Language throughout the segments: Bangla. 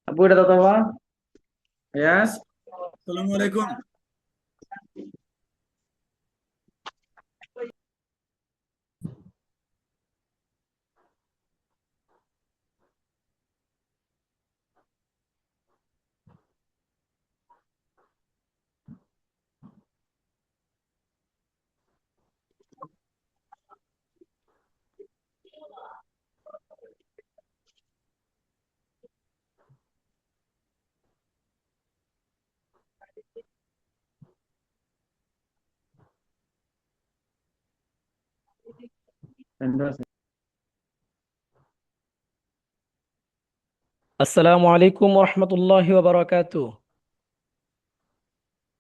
Abu udah tahu apa? Yes. আসসালামু আলাইকুম। Entonces, আসসালামু আলাইকুম রহমতুল্লাহি ওয়া বারাকাতুহু।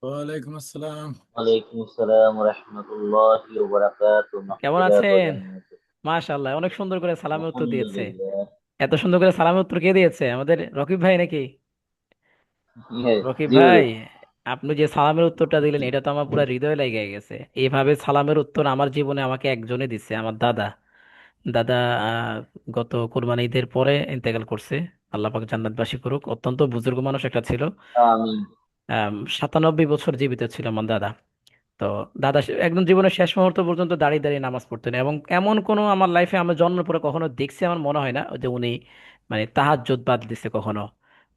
ওয়ালাইকুম আসসালাম। ওয়ালাইকুম আসসালাম রহমতুল্লাহি ওয়া বারাকাতুহু কেমন মাগফিরাত ওয়া আছেন? জান্নাত। মাশাআল্লাহ, অনেক সুন্দর করে সালামের উত্তর দিয়েছে। আলহামদুলিল্লাহ। এত সুন্দর করে সালামের উত্তর কে দিয়েছে? আমাদের রকিব ভাই নাকি? রকিব জি ভাই, হুজুর। আপনি যে সালামের উত্তরটা দিলেন এটা তো আমার পুরো হৃদয়ে লেগে গেছে। এইভাবে সালামের উত্তর আমার জীবনে আমাকে একজনে দিচ্ছে, আমার দাদা। দাদা আহ, গত কোরবানি ঈদের পরে ইন্তেকাল করছে। আল্লাহ পাক জান্নাতবাসী করুক। অত্যন্ত বুজুর্গ মানুষ একটা ছিল। আমিন। 97 বছর জীবিত ছিল আমার দাদা। তো দাদা একদম জীবনের শেষ মুহূর্ত পর্যন্ত দাঁড়িয়ে দাঁড়িয়ে নামাজ পড়তেন, এবং এমন কোনো আমার লাইফে আমার জন্মের পরে কখনো দেখছি আমার মনে হয় না যে উনি মানে তাহাজ্জুদ বাদ দিছে কখনো।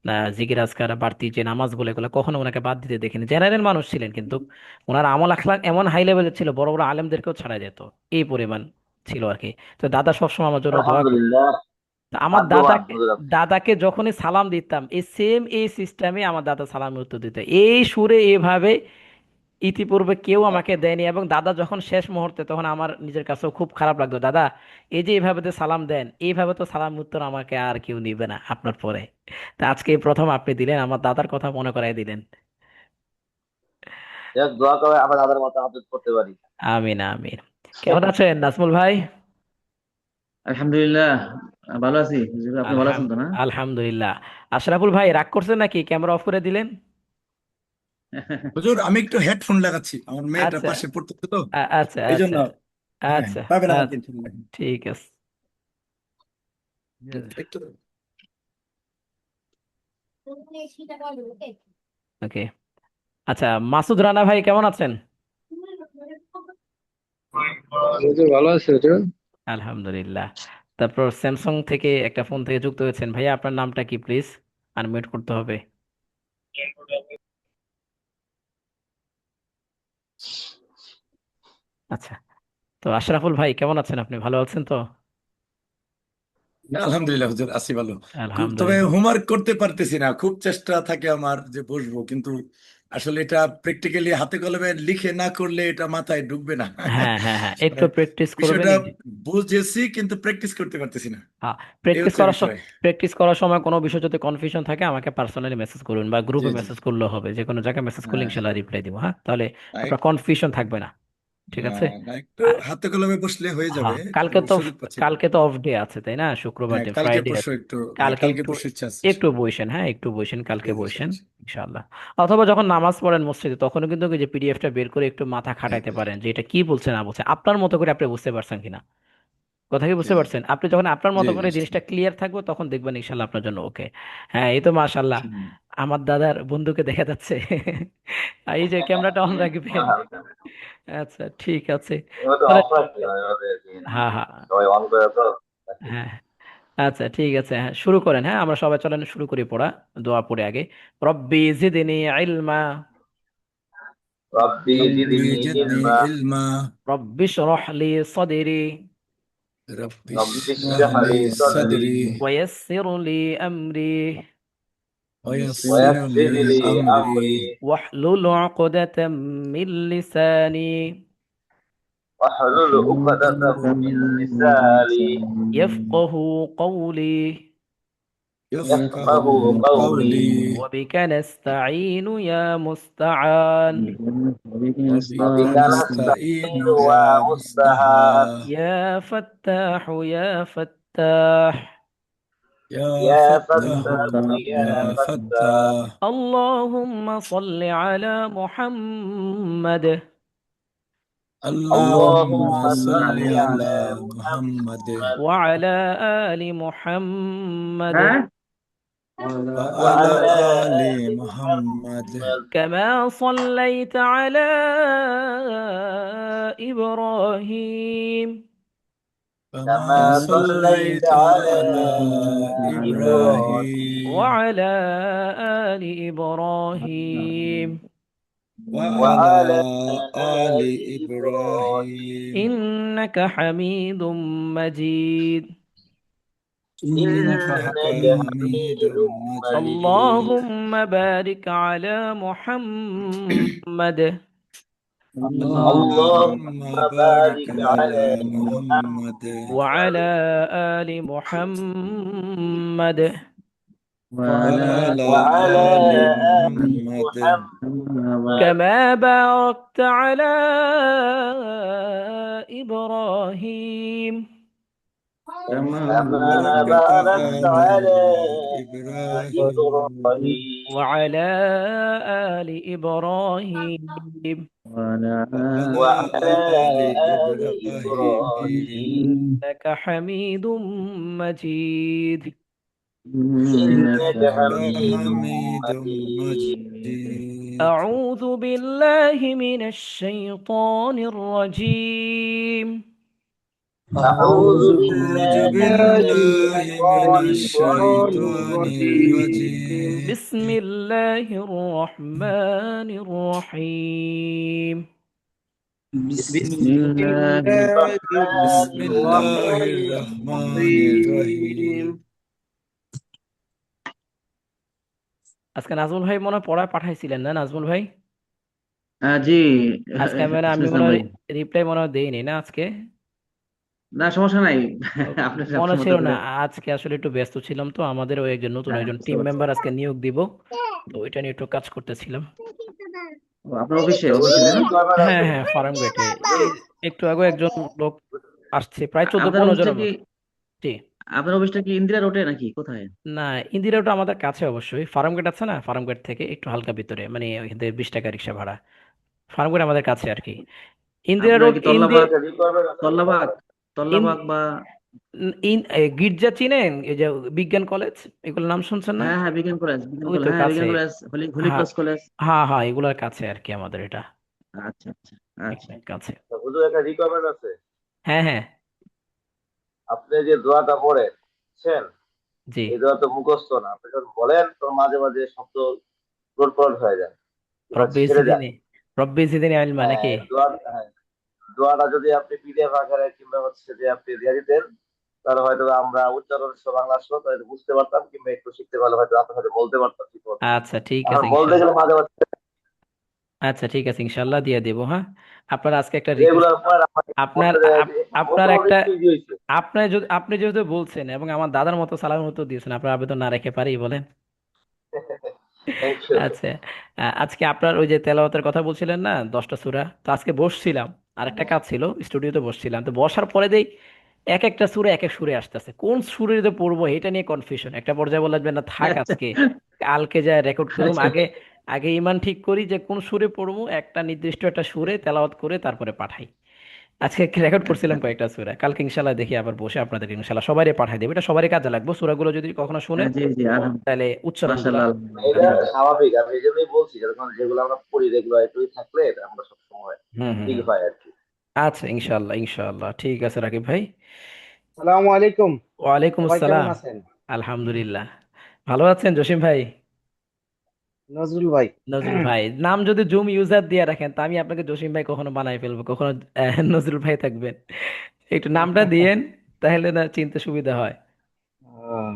না, জিকির আজকার বাড়তি যে নামাজগুলো এগুলো কখনো ওনাকে বাদ দিতে দেখিনি। জেনারেল মানুষ ছিলেন, কিন্তু ওনার আমল আখলাক এমন হাই লেভেলের ছিল, বড় বড় আলেমদেরকেও ছাড়া যেত, এই পরিমাণ ছিল আর কি। তো দাদা সবসময় আমার জন্য দোয়া করতো। আলহামদুলিল্লাহ। তা আমার ভাগ্যবান দাদাকে হুজুর আপনি। দাদাকে যখনই সালাম দিতাম এই সেম এই সিস্টেমে আমার দাদা সালামের উত্তর দিত, এই সুরে এইভাবে ইতিপূর্বে কেউ আমাকে দেয়নি। এবং দাদা যখন শেষ মুহূর্তে, তখন আমার নিজের কাছেও খুব খারাপ লাগতো। দাদা, এই যে এইভাবে তো সালাম দেন, এইভাবে তো সালাম উত্তর আমাকে আর কেউ নিবে না আপনার পরে। তা আজকে এই প্রথম আপনি দিলেন, আমার দাদার কথা মনে করাই দিলেন। যাক, দোয়া করে আবার দাদার মতো হাজত করতে পারি। আমিন আমিন। কেমন আছেন নাজমুল ভাই? Alhamdulillah, ভালো আছি। আপনি ভালো আলহাম আছেন তো না? আলহামদুলিল্লাহ। আশরাফুল ভাই রাগ করছেন নাকি, ক্যামেরা অফ করে দিলেন? হুজুর, আমি একটু হেডফোন লাগাচ্ছি, আমার মেয়েটা আচ্ছা পাশে পড়তেছে তো, আচ্ছা এই জন্য। আচ্ছা হ্যাঁ, আচ্ছা পাবেন আমাকে আচ্ছা, ইনশাল্লাহ। ঠিক আছে। একটু ওকে। আচ্ছা, মাসুদ রানা ভাই কেমন আছেন? এই যে ভালো আছে এটা। আলহামদুলিল্লাহ। তারপর স্যামসাং থেকে একটা ফোন থেকে যুক্ত হয়েছেন ভাইয়া, আপনার নামটা কি প্লিজ? আনমিউট করতে হবে। আচ্ছা। তো আশরাফুল ভাই কেমন আছেন, আপনি ভালো আছেন তো? আলহামদুলিল্লাহ হুজুর, আছি ভালো। তবে আলহামদুলিল্লাহ। হোমওয়ার্ক করতে পারতেছি না, খুব চেষ্টা থাকে আমার যে বসবো, কিন্তু আসলে এটা প্র্যাকটিক্যালি হাতে কলমে লিখে না করলে এটা মাথায় ঢুকবে না। হ্যাঁ হ্যাঁ হ্যাঁ, মানে একটু প্র্যাকটিস করবেন বিষয়টা এই যে। বুঝেছি কিন্তু প্র্যাকটিস করতে পারতেছি না, হ্যাঁ, এই প্র্যাকটিস হচ্ছে করার বিষয়। প্র্যাকটিস করার সময় কোনো বিষয় যদি কনফিউশন থাকে আমাকে পার্সোনালি মেসেজ করুন, বা জি গ্রুপে জি। মেসেজ করলেও হবে, যে কোনো জায়গায় মেসেজ করলে হ্যাঁ ইনশাল্লাহ রিপ্লাই দিব। হ্যাঁ, তাহলে আপনার কনফিউশন থাকবে না। ঠিক আছে। না, একটু হাতে কলমে বসলে হয়ে যাবে, হ্যাঁ, একটু সুযোগ পাচ্ছি না। কালকে তো অফ ডে আছে তাই না, শুক্রবার হ্যাঁ, দিন, কালকে ফ্রাইডে পরশু আছে। একটু, হ্যাঁ কালকে কালকে একটু পরশু ইচ্ছা আছে। একটু বইসেন, হ্যাঁ একটু বইসেন, জি কালকে জি জি বইসেন জি। ইনশাআল্লাহ। অথবা যখন নামাজ পড়েন মসজিদে তখনও কিন্তু ওই যে পিডিএফটা বের করে একটু মাথা খাটাইতে পারেন, যে এটা কি বলছে না বলছে, আপনার মতো করে আপনি বুঝতে পারছেন কিনা। কথা কি জি বুঝতে পারছেন? আপনি যখন আপনার জি মতো জি করে জি। জিনিসটা ক্লিয়ার থাকবে তখন দেখবেন ইনশাল্লাহ আপনার জন্য ওকে। হ্যাঁ, এই তো মাশাল্লাহ। হুম। আমার দাদার বন্ধুকে দেখা যাচ্ছে। এই যে ক্যামেরাটা অন রাখবেন। আচ্ছা, ঠিক আছে। এবার তো তাহলে অফ রাখছি না, এভাবে আর কি। হ্যাঁ হ্যাঁ সবাই অন করে তো। হ্যাঁ, আচ্ছা ঠিক আছে, হ্যাঁ শুরু করেন। হ্যাঁ, আমরা সবাই চলেন শুরু করি পড়া। দোয়া পড়ে আগে। রব্বি জিদনি ইলমা। রব্বি রব্বি জিদনি জিদনি ইলমা। ইলমা। রব্বি শরহ লি সদরি রব্বি রব্বি ইশরাহ ইশরাহ লি লি সাদরি সাদরি ওয়ায়াসসির লি আমরি ওয়ায়াসসির লি ওয়াসসির লি আমরি আমরি واحلل عقدة من لساني واحلل عقدة من لساني يفقه قولي يفقهوا يفقهوا قولي. قولي. وبك نستعين يا مستعان وبك وبك نستعين نستعين يا ومستعان. مستعان. يا فتاح يا فتاح يا يا فتاح فتاح يا يا فتاح. فتاح. اللهم صل على محمد اللهم اللهم صل صل على على محمد محمد وعلى آل محمد হ্যাঁ, وعلى وعلى آل آل محمد محمد كما صليت على إبراهيم كما كما صليت صليت على على إبراهيم إبراهيم وعلى آل إبراهيم وعلى وعلى آل آل إبراهيم إبراهيم إنك حميد مجيد إنك إنك حميد حميد مجيد مجيد. اللهم بارك على محمد اللهم اللهم اللهم بارك بارك على على محمد وعلى محمد آل محمد وعلى وعلى وعلى آل آل محمد محمد كما باركت على إبراهيم كما كما باركت باركت على على إبراهيم إبراهيم وعلى آل إبراهيم وعلى وعلى وعلى آل آل إبراهيم إبراهيم إنك حميد مجيد إنك إنك إنك حميد حميد مجيد. مجيد أعوذ بالله من الشيطان الرجيم أعوذ أعوذ أعوذ بالله من بالله بالله من الشيطان الشيطان الرجيم. الرجيم بسم الله الرحمن الرحيم بسم بسم الله الله الرحمن بسم الله الرحمن الرحيم. الرحيم আজকে নাজমুল ভাই মনে হয় পড়ায় পাঠাইছিলেন না নাজমুল ভাই? জি আজকে আমি মনে ইসলাম হয় ভাই, রিপ্লাই মনে হয় দেইনি না আজকে। না সমস্যা নাই। ও, আপনি মনে সবসময় ছিল তো না, দিলেন। আজকে আসলে একটু ব্যস্ত ছিলাম, তো আমাদের ওই একজন নতুন হ্যাঁ, একজন বুঝতে টিম পারছি। মেম্বার আজকে নিয়োগ দিব, তো ওইটা নিয়ে একটু কাজ করতেছিলাম। ও, আপনার অফিসে তো অফিসে ওদের তাই না? requirement হ্যাঁ আছে। হ্যাঁ, ফার্ম গেটে এই একটু আগে একজন লোক আসছে, প্রায় চোদ্দ আপনার পনেরো অফিসটা জনের কি মতো। জি। আপনার অফিসটা কি ইন্দিরা রোডে নাকি কোথায়? না, ইন্দিরা ওটা আমাদের কাছে, অবশ্যই ফার্ম গেট আছে না, ফার্ম গেট থেকে একটু হালকা ভিতরে, মানে ওইখান থেকে 20 টাকা রিক্সা ভাড়া। ফার্ম গেট আমাদের কাছে আর কি। ইন্দিরা আপনার রোড কি ইন্দি একটা requirement আছে তো। তল্লাবাগ ইন তল্লাবাগ বা গির্জা চিনেন, এই যে বিজ্ঞান কলেজ, এগুলোর নাম শুনছেন না? হ্যাঁ হ্যাঁ বিজ্ঞান কলেজ ওই তো হ্যাঁ কাছে। বিজ্ঞান কলেজ হলি হ্যাঁ ক্রস কলেজ। হ্যাঁ হ্যাঁ, এগুলোর কাছে আর কি আমাদের এটা, আচ্ছা আচ্ছা আচ্ছা। এখানে কাছে। তো হুজুর একটা requirement আছে। হ্যাঁ হ্যাঁ। আপনি যে দোয়াটা পড়েন, বুঝছেন? জি। এই দোয়া তো মুখস্থ না। আপনি যখন বলেন তখন মাঝে মাঝে শব্দ উলটপালট হয়ে যায়। এবার রব্বি ছেড়ে দেন। জিদিনি, রব্বি জিদিনি ইলমা হ্যাঁ, নাকি? হ্যাঁ, দোয়াটা যদি আপনি পিডিএফ আকারে কিংবা হচ্ছে যে আপনি দিয়ে দিতেন, তাহলে হয়তো আমরা উচ্চারণ সহ বাংলা সহ তাহলে বুঝতে পারতাম, কিংবা একটু শিখতে পারলে হয়তো আপনার সাথে বলতে পারতাম ঠিক মতো। আচ্ছা ঠিক এখন আছে বলতে ইনশাল্লাহ। গেলে মাঝে মাঝে আচ্ছা ঠিক আছে ইনশাল্লাহ দিয়ে দেবো, হ্যাঁ। আপনার আজকে একটা রিকোয়েস্ট, রেগুলার পড়েন, আমাকে আপনার বলতে যায় আপনার মোটামুটি একটা, একটু ইজি হয়েছে। আপনি যেহেতু বলছেন এবং আমার দাদার মতো সালামের মতো দিয়েছেন, আপনার আবেদন না রেখে পারি বলেন? Thank you. আচ্ছা। আজকে আপনার ওই যে তেলাওয়াতের কথা বলছিলেন না, 10টা সূরা, তো আজকে বসছিলাম, আরেকটা কাজ ছিল, স্টুডিওতে বসছিলাম, তো বসার পরে দেই এক একটা সুরে এক এক সুরে আসতেছে, কোন সুরে যে পড়বো এটা নিয়ে কনফিউশন। একটা পর্যায়ে বললেন না থাক আজকে, কালকে যায় রেকর্ড করুম, আচ্ছা আগে আগে ইমান ঠিক করি যে কোন সুরে পড়বো, একটা নির্দিষ্ট একটা সুরে তেলাওয়াত করে তারপরে পাঠাই। আজকে রেকর্ড করছিলাম কয়েকটা সূরা, কালকে ইনশাল্লাহ দেখি আবার বসে আপনাদের ইনশাল্লাহ সবারই পাঠাই দেবো, এটা সবারই কাজে লাগবে, সূরাগুলো যদি কখনো শুনেন জি জি তাহলে উচ্চারণগুলা মাশাআল্লাহ এটা কাজে আলহামদুলিল্লাহ। লাগবে। স্বাভাবিক, আমি এই জন্যই বলছি, যেরকম যেগুলো আমরা পড়ি রেগুলার একটু থাকলে এটা আমরা সবসময় হুম হুম ঠিক হুম। হয় আর কি। আচ্ছা ইনশাল্লাহ ইনশাল্লাহ, ঠিক আছে রাকিব ভাই। সালামু আলাইকুম। ওয়ালাইকুম সবাই কেমন আসসালাম। আছেন? আলহামদুলিল্লাহ। ভালো আছেন জসিম ভাই? নজরুল ভাই। নজরুল ভাই নাম যদি জুম ইউজার দিয়ে রাখেন, তা আমি আপনাকে জসিম ভাই কখনো বানাই ফেলবো, কখনো নজরুল ভাই থাকবেন, একটু নামটা দিয়েন, তাহলে না চিনতে সুবিধা হয়। আহ,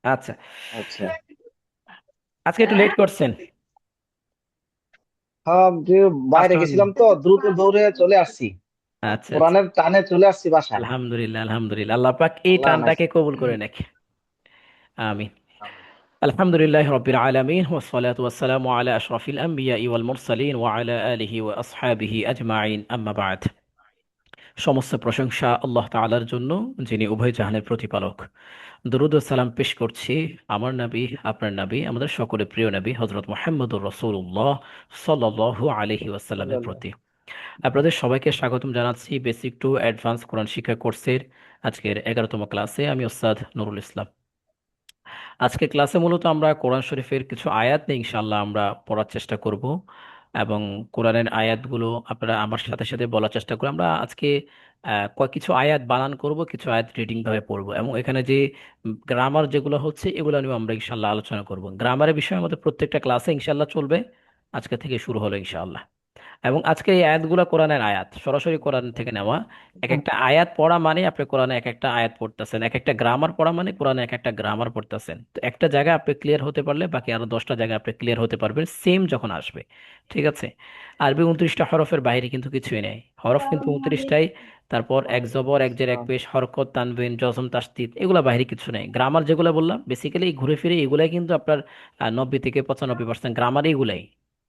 আচ্ছা। আচ্ছা। আজকে একটু লেট করছেন। হ্যাঁ, যে বাইরে কাস্টমার। গেছিলাম তো দ্রুত দৌড়ে চলে আসছি। আচ্ছা আচ্ছা। কোরআনের টানে চলে আসছি বাসায়। আলহামদুলিল্লাহ আলহামদুলিল্লাহ, আল্লাহ পাক এই আল্লাহ টানটাকে আনাইছে। কবুল করে নাকি। আমিন। আলহামদুলিল্লাহ রাব্বিল আলামিন ওয়াসসালাতু ওয়াসসালামু আলা আশরাফিল আমবিয়াই ওয়াল মুরসালিন ওয়া আলা আলিহি ওয়া আসহাবিহি আজমাইন, আম্মা বা'দ। সমস্ত প্রশংসা আল্লাহ তাআলার জন্য, যিনি উভয় জাহানের প্রতিপালক। দরুদ ও সালাম পেশ করছি আমার নবী, আপনার নবী, আমাদের সকলের প্রিয় নবী হযরত মুহাম্মদুর রাসূলুল্লাহ সাল্লাল্লাহু আলাইহি ওয়াসাল্লামের সাল্লাল্লাহু প্রতি। আপনাদের সবাইকে স্বাগতম জানাচ্ছি বেসিক টু অ্যাডভান্স কোরআন শিক্ষা কোর্সের আজকের 11তম ক্লাসে। আমি ওস্তাদ নুরুল ইসলাম। আজকে ক্লাসে মূলত আমরা কোরআন শরীফের কিছু আয়াত নিয়ে ইনশাআল্লাহ আমরা পড়ার চেষ্টা করব এবং কোরআনের আয়াতগুলো আপনারা আমার সাথে সাথে বলার চেষ্টা করব। আমরা আজকে কিছু আয়াত বানান করব, কিছু আয়াত রিডিং ভাবে পড়বো এবং এখানে যে গ্রামার যেগুলো হচ্ছে এগুলো নিয়ে আমরা ইনশাআল্লাহ আলোচনা করব। গ্রামারের বিষয়ে আমাদের প্রত্যেকটা ক্লাসে ইনশাআল্লাহ চলবে, আজকে থেকে শুরু হলো ইনশাআল্লাহ। এবং আজকে এই আয়াতগুলো কোরআনের আয়াত, সরাসরি কোরআন থেকে নেওয়া। এক একটা আয়াত পড়া মানে আপনি কোরআনে এক একটা আয়াত পড়তেছেন, এক একটা গ্রামার পড়া মানে কোরআনে এক একটা গ্রামার পড়তেছেন। তো একটা জায়গায় আপনি ক্লিয়ার হতে পারলে বাকি আরো 10টা জায়গায় আপনি ক্লিয়ার হতে পারবেন সেম যখন আসবে। ঠিক আছে? আরবি 29টা হরফের বাইরে কিন্তু কিছুই নেই, হরফ কিন্তু 29টাই। তারপর এক জবর, এক জের, এক পেশ, হরকত, তানবিন, জজম, তাসদিদ, এগুলা বাইরে কিছু নেই। গ্রামার যেগুলো বললাম বেসিক্যালি ঘুরে ফিরে এগুলাই কিন্তু আপনার 90 থেকে 95% গ্রামার এগুলাই।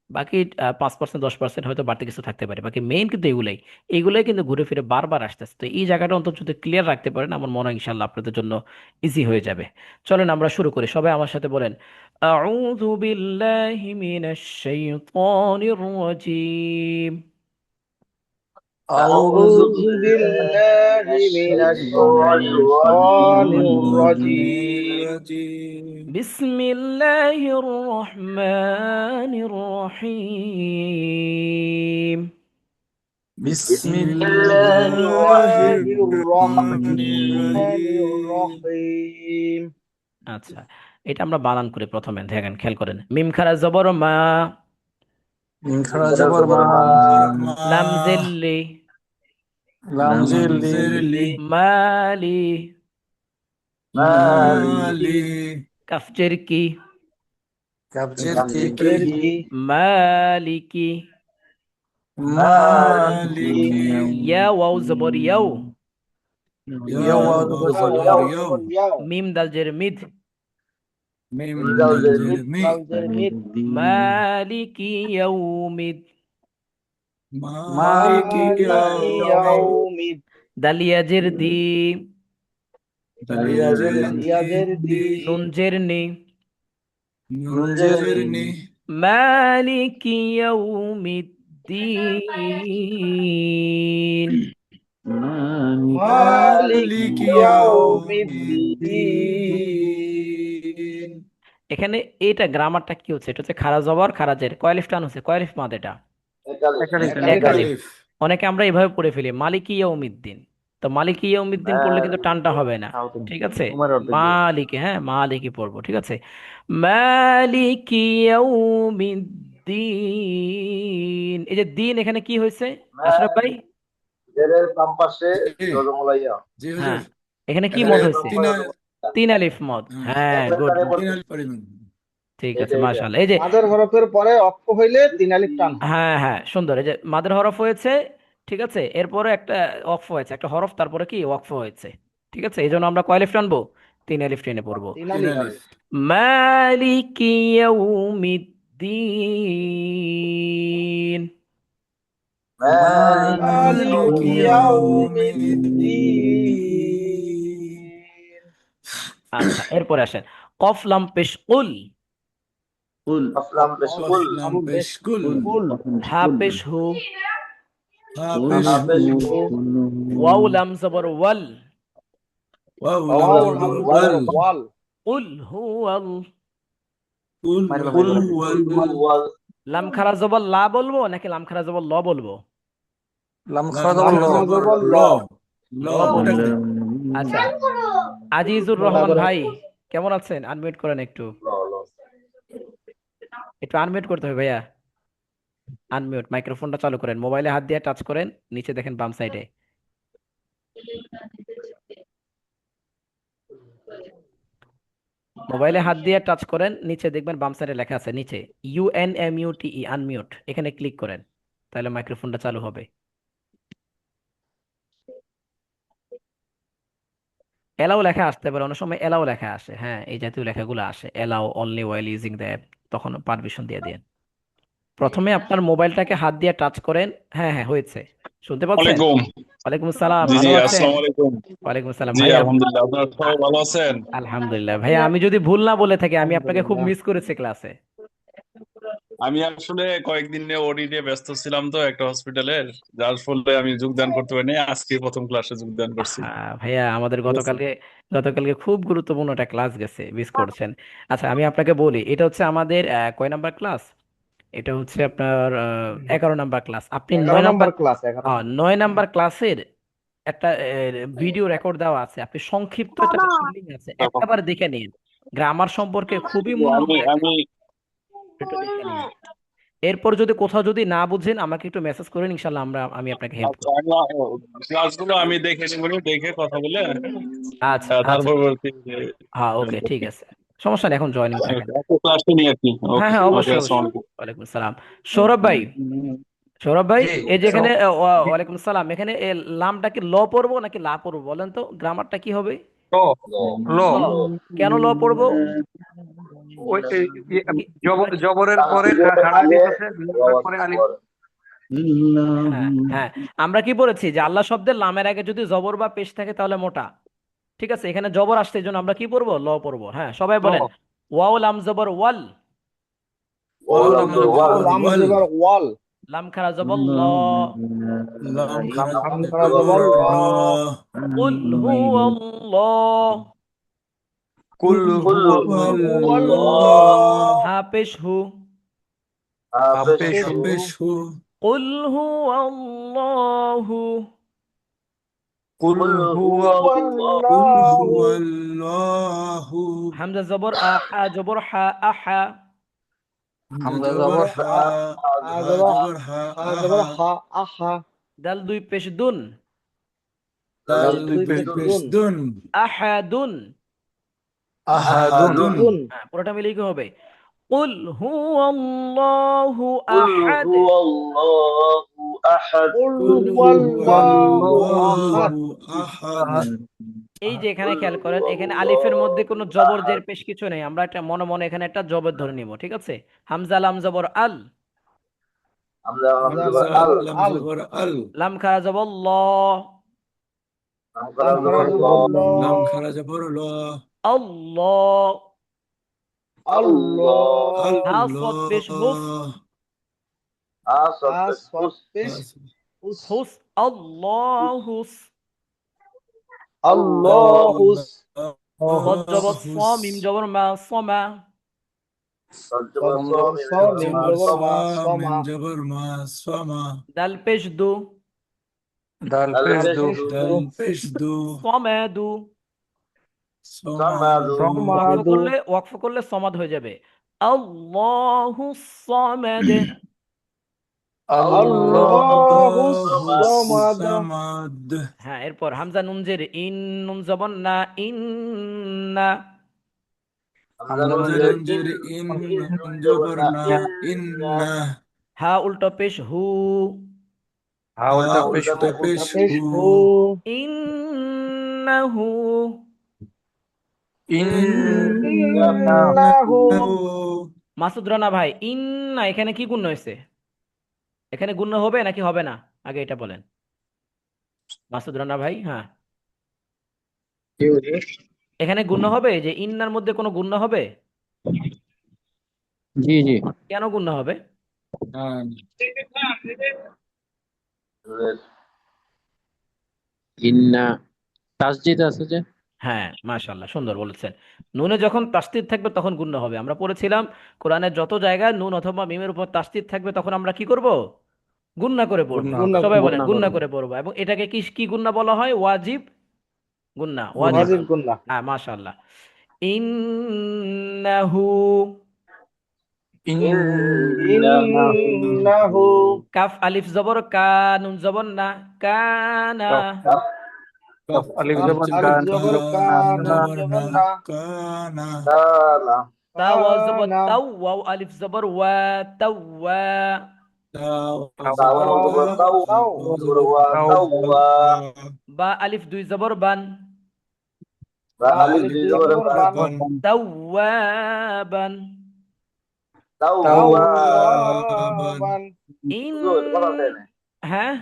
বাকি 5% 10% হয়তো বাড়তি কিছু থাকতে পারে, বাকি মেইন কিন্তু এগুলাই। এগুলাই কিন্তু ঘুরে ফিরে বারবার আসতেছে। তো এই জায়গাটা অন্তত যদি ক্লিয়ার রাখতে পারেন আমার মনে হয় ইনশাল্লাহ আপনাদের জন্য ইজি হয়ে যাবে। চলেন আমরা শুরু করি, সবাই আমার সাথে বলেন আউযু বিল্লাহি মিনাশ শাইতানির রাজীম। أعوذ أعوذ بالله من الشيطان الرجيم الرجيم বিসমিল্লাহির রহমানির রহিম। بسم بسم الله الله الرحمن الرحمن الرحيم الرحيم আচ্ছা, এটা আমরা বানান করে প্রথমে দেখেন, খেয়াল করেন। মিম খারা জবর মা, من خرج برما লাম জেল্লি, لام লাম زلي জিল্লি মালি, مالي কাফ জের কি, كبجر كبير كيكي كي মালিকি, مالكي ইয়া ওয়াও জবর ইয়াও, يا ولد يو يو زبر يو মিম দাল জের মিদ, ميم من دال دال جرمي ميت মালিকি ইয়াউমিদ, مالك مالك يوم يوم দালিয়া জের দি, يا زردي নুন জের নি, ننجرني মালিকি ইয়াউমিদ্দিন। مالك مالك يوم يوم الدين الدين এখানে এটা গ্রামারটা কি হচ্ছে, এটা হচ্ছে খারা জবর খারা জের, কয় আলিফ টান হচ্ছে, কয় আলিফ মাদ এটা? এক আলিফ। ألف অনেকে আমরা এভাবে পড়ে ফেলি মালিকি ইয়াউমিদ্দিন। তো মালিকি ইয়াউমিদ্দিন পড়লে কিন্তু টানটা হবে না। ঠিক আছে? মালিকি, হ্যাঁ মালিকি পড়বো। ঠিক আছে? মালিকি ইয়াউমিদ্দিন। এই যে দিন এখানে কি হয়েছে আশরাফ ভাই? জেরের বাম পাশে جي জজমুলাইয়া جي হ্যাঁ, حجر এখানে কি মদ এখানে হয়েছে? তিন 3 আলিফ মদ। হ্যাঁ, গুড গুড, তিন আলিফ পরিমাণ ঠিক আছে, এটা এটা মাশাআল্লাহ। এই যে মাদের হরফের পরে অক্ষ হইলে 3 আলিফ টান হয়। হ্যাঁ হ্যাঁ সুন্দর, এই যে মাদের হরফ হয়েছে, ঠিক আছে, এরপরে একটা ওয়াকফ হয়েছে, একটা হরফ তারপরে কি ওয়াকফ হয়েছে। ঠিক আছে, এই জন্য আমরা কয় আলিফ টানবো? 3 আলিফ টেনে পড়বো। 3 তিন আলিফ আলিফ মালিকি ইয়াউমিদ্দিন। مالك مالك يوم يوم الدين الدين আচ্ছা, এরপরে আসেন কফ লাম পেশ কুল, কুল আসলাম বেশকুল أصلا بشكل قل হা পেশ হু, بشكل ওয়াও লাম জবর ওয়াল, وأولم واو زبر لم وال زبر وال কুল হুয়াল। قل ওয়াল লাম খারা জবর লা বলবো নাকি লাম খারা জবর ল বলবো? لم لم خرج زبر لا ল لا বলবো। بتكلم আচ্ছা, আজিজুর রহমান ভাই কেমন আছেন? আনমিউট করেন একটু, একটু আনমিউট করতে হবে ভাইয়া। আনমিউট, মাইক্রোফোনটা চালু করেন, মোবাইলে হাত দিয়ে টাচ করেন, নিচে দেখেন বাম সাইডে। মোবাইলে হাত দিয়ে টাচ করেন, নিচে দেখবেন বাম সাইডে লেখা আছে, নিচে UNMUTE, আনমিউট, এখানে ক্লিক করেন, তাহলে মাইক্রোফোনটা চালু হবে। এলাও লেখা আসতে পারে, অনেক সময় এলাও লেখা আসে, হ্যাঁ এই জাতীয় লেখাগুলো আসে, allow only while using the app, তখন পারমিশন দিয়ে দেন। প্রথমে আপনার মোবাইলটাকে হাত দিয়ে টাচ করেন। হ্যাঁ হ্যাঁ হয়েছে, শুনতে পাচ্ছেন? ওয়ালাইকুম। ওয়ালাইকুম আসসালাম, জি ভালো জি, আছেন? আসসালামু আলাইকুম। ওয়ালাইকুম আসসালাম জি ভাইয়া। আলহামদুলিল্লাহ, আপনারা সবাই ভালো আছেন? আলহামদুলিল্লাহ ভাইয়া, আমি যদি ভুল না বলে থাকি আমি আপনাকে খুব মিস করেছি ক্লাসে। আমি আসলে কয়েকদিন ওটি নিয়ে ব্যস্ত ছিলাম তো একটা হসপিটালের, যার ফলে আমি যোগদান করতে পারিনি। আজকে প্রথম ক্লাসে যোগদান করছি। হ্যাঁ ভাইয়া, আমাদের ঠিক আছে। গতকালকে গতকালকে খুব গুরুত্বপূর্ণ একটা ক্লাস গেছে, মিস করছেন। আচ্ছা আমি আপনাকে বলি, এটা হচ্ছে আমাদের কয় নাম্বার ক্লাস? এটা হচ্ছে আপনার 11 নাম্বার ক্লাস। আপনি 11 নম্বর ক্লাস, 11 নম্বর। 9 নাম্বার ক্লাসের একটা ভিডিও রেকর্ড দেওয়া আছে, আপনি সংক্ষিপ্ত একটা স্পেলিং আছে, একটাবার দেখে নিন। গ্রামার সম্পর্কে খুবই আমি মূল্যবান একটা, আমি একটু দেখে নিন। এরপর যদি কোথাও যদি না বুঝেন আমাকে একটু মেসেজ করেন, ইনশাল্লাহ আমি আপনাকে হেল্প আচ্ছা, করবো। ক্লাসগুলো আমি দেখে নিব, দেখে কথা বলে আচ্ছা আচ্ছা, তারপর বলছি যে হ্যাঁ ওকে ঠিক আছে, সমস্যা নেই, এখন জয়েনিং থাকেন। ক্লাসটা নিয়ে আর কি। হ্যাঁ ওকে হ্যাঁ, ওকে, অবশ্যই আসসালামু অবশ্যই। আলাইকুম। ওয়ালাইকুম আসসালাম। সৌরভ ভাই, সৌরভ ভাই, জি এই যে এখানে ওয়ালাইকুম আসসালাম, এখানে লামটা কি ল পড়বো নাকি লা পড়বো বলেন তো? গ্রামারটা কি হবে? ল ল ল। কেন ল পড়বো? ওই কি আমরা কি জবরের পরে তাসদীদের খাড়া আগে আলিফ আছে, বিসমিল্লাহর ওয়াজ পরে আলিফ। পড়ে। হ্যাঁ হ্যাঁ, আমরা কি বলেছি যে আল্লাহ শব্দের লামের আগে যদি জবর বা পেশ থাকে তাহলে মোটা। ঠিক আছে, এখানে জবর আসছে, এই জন্য আমরা কি পড়বো? ল পড়বো। হ্যাঁ সবাই ল বলেন, ওয়াও লাম জবর ওয়াল, ওয়াও লাম ওয়াও জবর লাম ওয়াল, জবর ওয়াল, লাম খারা জবর ল, লাম লাম খারা লাম খাড়া খারা জবর জবর ল, ল, কুল হুয়াল্লাহ, কুল কুল হুয়াল্লাহ, হুয়াল্লাহ হা পেশ হু, হাফেজু হাফেজু, হাফেজহু, কুল হুয়াল্লাহু, কুল কুল হুয়া কুল হুয়াল্লাহু, হুয়াল্লাহু, হামজা জবর আ, হা জবর হা, আহা, হামজা হামজা জবর জবর হা, আ আ হা জবর জবর হা, হা জবর আহা, হা, আহা, দাল দুই পেশ দুন, দাল দাল দুই দুই পেশ পেশ পেশ দুন, দুন, আহাদুন। আহাদুন আহাদুন, আহাদুন, হ্যাঁ পুরোটা মিলিয়ে কি হবে? কুল হুয়াল্লাহু কুল আহাদ। হুয়াল্লাহু আহাদ। কুল কুল হুয়াল্লাহু আহাদ। হুয়াল্লাহু আহাদ। এই যে এখানে কুল খেয়াল করেন, এখানে আলিফের মধ্যে হুয়াল্লাহু কোনো জবর জের আহাদ। পেশ কিছু নেই, আমরা একটা মনে মনে এখানে একটা জবর ধরে নিব, ঠিক আছে? হামজা লাম জবর আল, আমরা লাম হামজা জবর লাম আল, জবর লাম আল, জবর আল, লাম খারা জবর ল, লাম লাম খারা খারা জবর ল, জবর ল, লাম খারা জবর ল, আল্লাহ, আল্লাহ, হা সদ পেশ হুস, আল্লাহ, হা আসদ সদ হুস, পেশ হুস, হুস, আল্লাহুস, আল্লাহুস, সদ জবর স, আল্লাহুস, মিম জবর মা, সমা, সদ জবর সদ স, জবর মিম স, জবর মিম মা, জবর জবর সা, মা, মিম সমা, জবর মা, সমা, দাল পেশ দু, দাল দাল পেশ পেশ দু পেশ দু, দু, দাল পেশ দু, সমাদু। সামাদু, সমাদু, সমাদু, ওয়াকফ করলে সমাদ হয়ে যাবে, আল্লাহু সমাদ। আল্লাহ আল্লাহুস আল্লাহু সামাদ। সামাদ, সামাদ, হ্যাঁ এরপর হামজা নুন জের ইন, নুন জবর না, ইন্না, হামজা হামজা নুন হামজা নুন জের নুন ইন, জের ইন, ইন নুন নুন জবর জবর না, না, ইন্না। ইন্না, হা উল্টো পেশ হু, হা হা উল্টা পেশ উল্টা হু উল্টা পেশ পেশ উল্টা হু, পেশ হু, হু, ইন্নাহু। ইন্নাহু ইন্নাহু, ইন্নাহু, মাসুদ রানা ভাই, ইন্না এখানে কি গুণ হয়েছে? এখানে গুণ হবে নাকি হবে না? আগে এটা বলেন মাসুদ রানা ভাই। হ্যাঁ, কি হয়েছে? এখানে গুণ হবে, যে ইন্নার মধ্যে কোনো গুণ হবে? জি জি কেন গুণ হবে? হ্যাঁ, ইন্না তাসজিদ আছে যে। হ্যাঁ মাশাআল্লাহ, সুন্দর বলেছেন। নুনে যখন তাসদীদ থাকবে তখন গুণ হবে। আমরা পড়েছিলাম কোরআনের যত জায়গায় নুন অথবা মিমের উপর তাসদীদ থাকবে তখন আমরা কি করব? গুণনা করে পড়বো। গুন্না গুণা সবাই করব, বলেন গুন্না গুণনা করব। করে পড়বো, এবং এটাকে কি কি গুণনা বলা হয়? ওয়াজিব গুণনা, ওয়াজিব গুন্না, ওয়াজিব গুণনা। গুন্না, হ্যাঁ মাশাআল্লাহ। ইন্নাহু, ইন্নাহু ইন্নাহু, কাফ আলিফ জবর কা, নুন জবর না, কানা, কাফ কাফ কাফ আলিফ কাফ আলিফ জবর জবর আলিফ কান কা, জবর কা, না নুন না নুন জবর না, জবর না, কানা, কানা, তাওয়া জবর কানা, তাও, ওয়াও আলিফ জবর ওয়া, তাওয়া, তাও তাওয়া জবর তা, তাও জবর তাও, তাও, ওয়া জবর জবর ওয়া, তাও তাওয়া। বা আলিফ দুই জবর বান, বা বা বা আলিফ আলিফ আলিফ দুই দুই দুই জবর জবর বা, জবর বান, বান, তাওয়াবান। তাওয়া। তাওয়াবান, তাওয়াবান, ইন, বুঝলো এটা কথা দেয় না। হ্যাঁ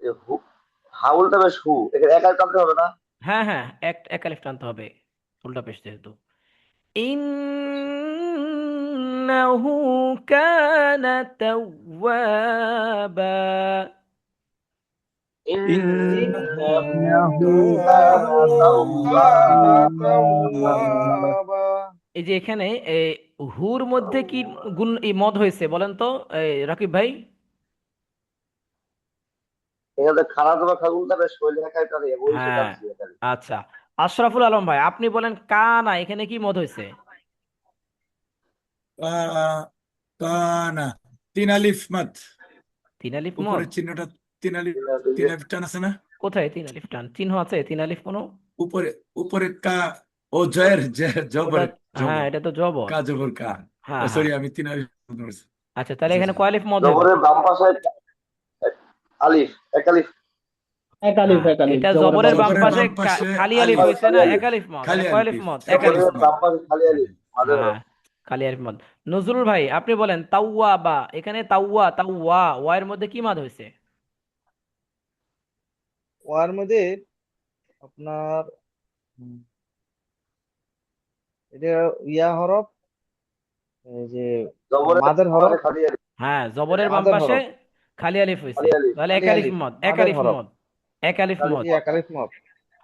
এই হু, হাউলটা বেশ হু, এখানে একা টানতে হবে না। হ্যাঁ হ্যাঁ, এক আলিফ টানতে হবে, উল্টা পেশ যেহেতু। إنه كان توابا إنه إنه كان كان توابا توابا এই যে এখানে হুর মধ্যে কি গুণ এই মদ হয়েছে বলেন তো রাকিব ভাই? এখানে খারাপ বা খাগুনটা বেশ শৈলী একাই তার ওই সে হ্যাঁ, টানছি এখানে আচ্ছা। আশরাফুল আলম ভাই, আপনি বলেন কানা, এখানে কি মদ হয়েছে? কা- কানা, তিন আলিফ মাদ, তিন আলিফ মদ? উপরের চিহ্নটা তিন আলিফ টান আছে না? কোথায় তিন আলিফ টান চিহ্ন আছে? তিন আলিফ কোনো? উপরে উপরে কা, ও ওটা, জবর হ্যাঁ, জবর, এটা তো জবর। কা জবর কা। হ্যাঁ, হ্যাঁ। সরি, আমি তিন আলিফ ধরেছি। আচ্ছা, তাহলে জি এখানে জি। কয় আলিফ মদ হইব? জবরের বাম পাশে আলিফ এক আলিফ একালিফ হ্যাঁ, একালিফ এটা জবরের জবরের বাম বাম জবরের পাশে পাশে বাম পাশে খালি আলিফ আলিফ, হয়েছে খালি না, এক আলিফ আলিফ মদ, খালি তাহলে কয় আলিফ আলিফ, মদ? এক এক আলিফ আলিফ জবরের মদ। মাদ। বাম পাশে খালি আলিফ মাঝে হ্যাঁ, খালি আলিফ মদ। নজরুল ভাই, আপনি বলেন তাওয়াবা, এখানে তাওয়া তাওয়া ওয়ার মধ্যে কি মাদ হয়েছে? ওয়ার মধ্যে আপনার এটা ইয়া হরফ, এই যে জবরের মাদের বাম হরফ, পাশে খালি আলিফ হ্যাঁ, জবরের বাম মাদের পাশে হরফ, খালি আলিফ হয়েছে, খালি আলিফ তাহলে এক খালি আলিফ আলিফ মদ, এক মাদের আলিফ হরফ, মদ, এক আলিফ খালি মদ। জি এক আলিফ মদ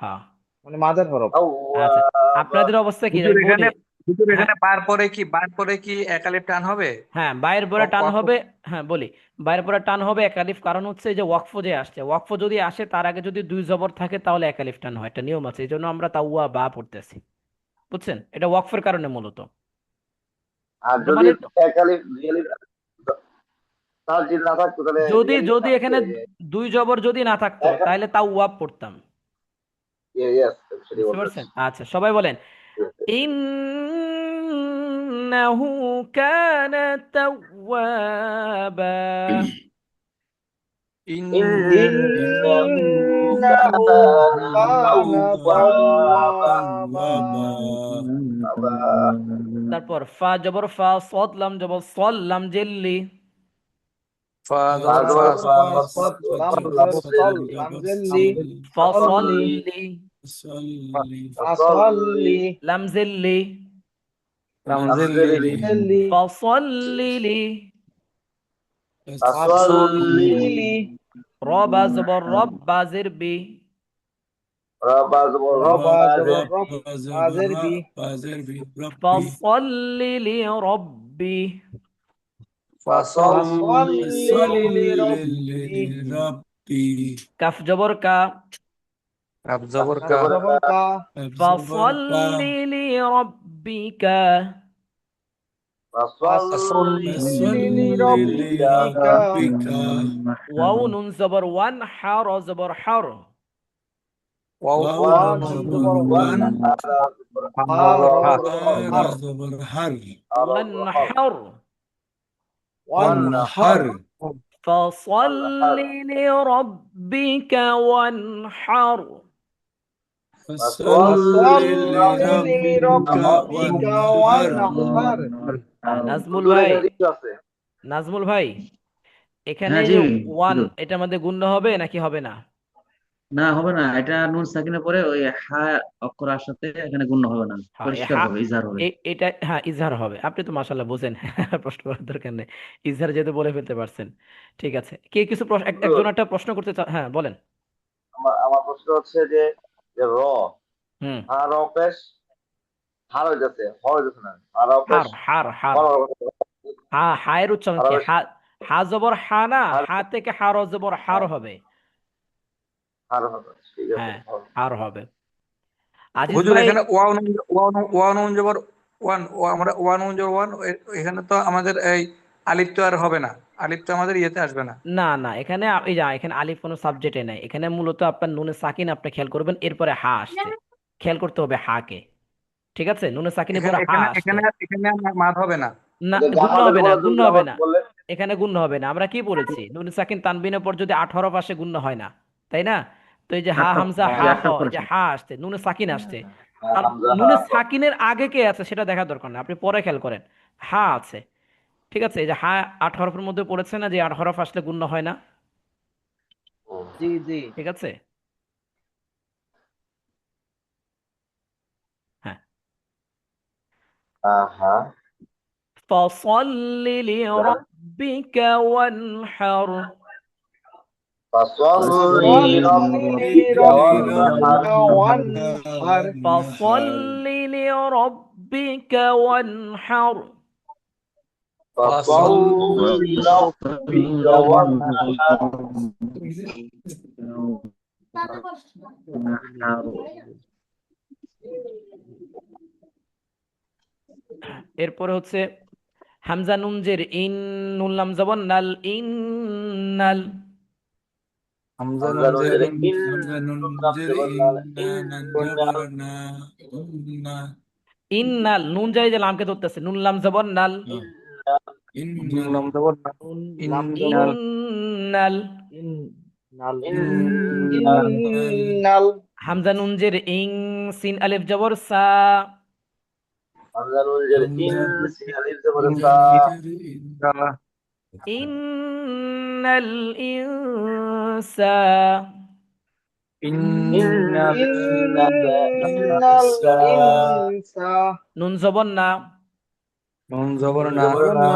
হ্যাঁ, মানে মাদের হরফ। আচ্ছা। তাওয়াবা আপনাদের অবস্থা কি হুজুর আমি বলি। এখানে হুজুর হ্যাঁ, এখানে বার পরে কি একালিফ টান হবে? হ্যাঁ, বাইরের পরে টান ওয়াকফ হবে। হ্যাঁ, বলি, বাইরের পরে টান হবে এক আলিফ, কারণ হচ্ছে এই যে ওয়াকফ যে আসছে, ওয়াকফ যদি আসে তার আগে যদি দুই জবর থাকে তাহলে এক আলিফ টান হয়, একটা নিয়ম আছে, এই জন্য আমরা তাওয়া বা পড়তেছি। বুঝছেন? এটা ওয়াকফের কারণে মূলত। আর তার যদি মানে এক আলিফ দুই আলিফ তার যদি না থাকতো তাহলে দুই যদি আলিফ যদি থাকতো এখানে দুই জবর যদি না থাকতো এক তাহলে তাওয়াব পড়তাম। ইয়েস সেটি বুঝতে বলতেছি পারছেন? আচ্ছা, সবাই বলেন ইন্নাহু কানা তাওয়াবা। إنه ইন্নাহু كان কানা توابا তাওয়াবা। তারপর ফা জবর ফা, সদ লাম জবর সল, লাম জেল্লি। ফা ফা জবর ফা জবর সদ ফা জবর সদ সদ লাম জবর জের সদ সল লাম জবর জেল্লি সল, সল্লি ফসল্লি, ফাসল্লি লাম জেল্লি, রামজিল্লি জেল্লি ফসল্লিলি। أصلي ফাসল্লি রবা জবর রব, বাজের বি। ربا زبر রবা ربا জবর রব বাজের বি রব্বি, ফসল্লিলি রব্বি। فصل ফাসল্লি ফসল্লি লিরাব্বি রব্বি, কাফ জবর কা, কাব জবর কাফ কা জবর কা জবর কা, ফসল্লিলি রব্বিকা। فصل ফাসল্লি ফসল্লি লিরাব্বিকা লিরাব্বিকা, ওয়াও নুন জবর ওয়ান, হার জবর হার। ওয়াও ওয়াও ওয়া নুন নুন জবর জবর ওয়ান ওয়ান, হা র জবর আর হার জবর হার, ওয়ান হার। ওয়ান হার ওয়ানহার, فصل لربك وانحر. ফসল্লি ফাসল্লি লিরাব্বিকা লিরাব্বিকা ওয়ানহার। ওয়ানহার। নাজমুল হুজুর ভাই, এখানে কিছু আছে নাজমুল ভাই, এখানে হ্যাঁ এই জি যে ওয়ান, হুজুর। এটার মধ্যে গুণ্য হবে নাকি হবে না? না হবে না, এটা নুন সাকিনের পরে ওই হা অক্ষর আসাতে এখানে গণ্য হবে না, হ্যাঁ, পরিষ্কার হবে, ইজার হবে। এটা হ্যাঁ ইজহার হবে। আপনি তো মাশাল্লাহ বুঝেন, প্রশ্ন করার দরকার নেই, ইজহার যেহেতু বলে ফেলতে পারছেন। ঠিক আছে, কে কিছু হুজুর একজন একটা প্রশ্ন করতে হ্যাঁ বলেন। আমার প্রশ্ন হচ্ছে যে যে র হুম। হা র পেশ হার হয়ে যাচ্ছে হ হয়ে যাচ্ছে না হা র পেশ হার হার হার। হর হায়ের উচ্চারণ হার কি? পেশ হা জবর হা না, হার হা থেকে হার জবর হার হবে। হার হবে ঠিক আছে হ্যাঁ, হার হবে। আজিজ হুজুর ভাই, এখানে ওয়ান জবর ওয়ান, আমরা ওয়ান জবর ওয়ান, এখানে তো আমাদের এই আলিফ তো আর হবে না, আলিফ তো আমাদের ইয়েতে আসবে না। না না, এখানে এই যা এখানে আলিফ কোনো সাবজেক্টে নাই, এখানে মূলত আপনার নুনে সাকিন আপনি খেয়াল করবেন, এরপরে হা আসছে, খেয়াল করতে হবে হা কে। ঠিক আছে, নুনে সাকিনের এখানে পরে হা এখানে আসছে। এখানে এখানে মাদ হবে না। না, যে গুণ্য জামাতের হবে না, বলে গুণ্য দুই হবে জামাত না, বললে এখানে গুণ্য হবে না। আমরা কি বলেছি, নুনে সাকিন তানবিনের পর যদি 8 হরফ আসে গুণ্য হয় না, তাই না? তো এই যে হা 8 হামজা জি হা হ, 8 এই যে করেছে। হা আসছে, নুনে সাকিন আসছে। আর হামজা হা নুনে হ সাকিনের আগে কে আছে সেটা দেখার দরকার না, আপনি পরে খেয়াল করেন, হা আছে। ঠিক আছে, এই যে হা 8 হরফের মধ্যে পড়েছে না, যে 8 হরফ আসলে গুণ্য হয় না। জি জি ঠিক আছে। হ্যাঁ, হা فصل لربك وانحر فصل فصل لربك لربك وانحر وانحر فصل لربك وانحر فصل لربك وانحر এরপরে হচ্ছে হামজা নুন জের ইন, নুন লাম জবর নাল, ইন্নাল। হামজা হামজা নুন নুন জের জের ইন, ইন, হামজা নুন নুন লাম জের জবর ইন, লাল, না না ইন্নাল জবর না, ইন্না, ইন্নাল, নুন যাই যে লামকে ধরতেছে, নুন লাম জবর নাল, ইন্নাল, নাম দেবো না, নুন লাম ইন্নাল, জবর ইন্নাল। ইন্নাল ইন্নাল ইন্নাল, ইন্নাল হামজা নুন জের ইং, সিন আলিফ জবর সা, হামজা নুন জের ইন, হামজা সিন আলিফ জবর নুন সা, জের ইন, ইন্নাল ইনসা, ইন্নাল ইন্নাল ইন্নাল ইনসা, ইনসা নুন জবর না, নুন জবর নুন না, জবর জবর না, না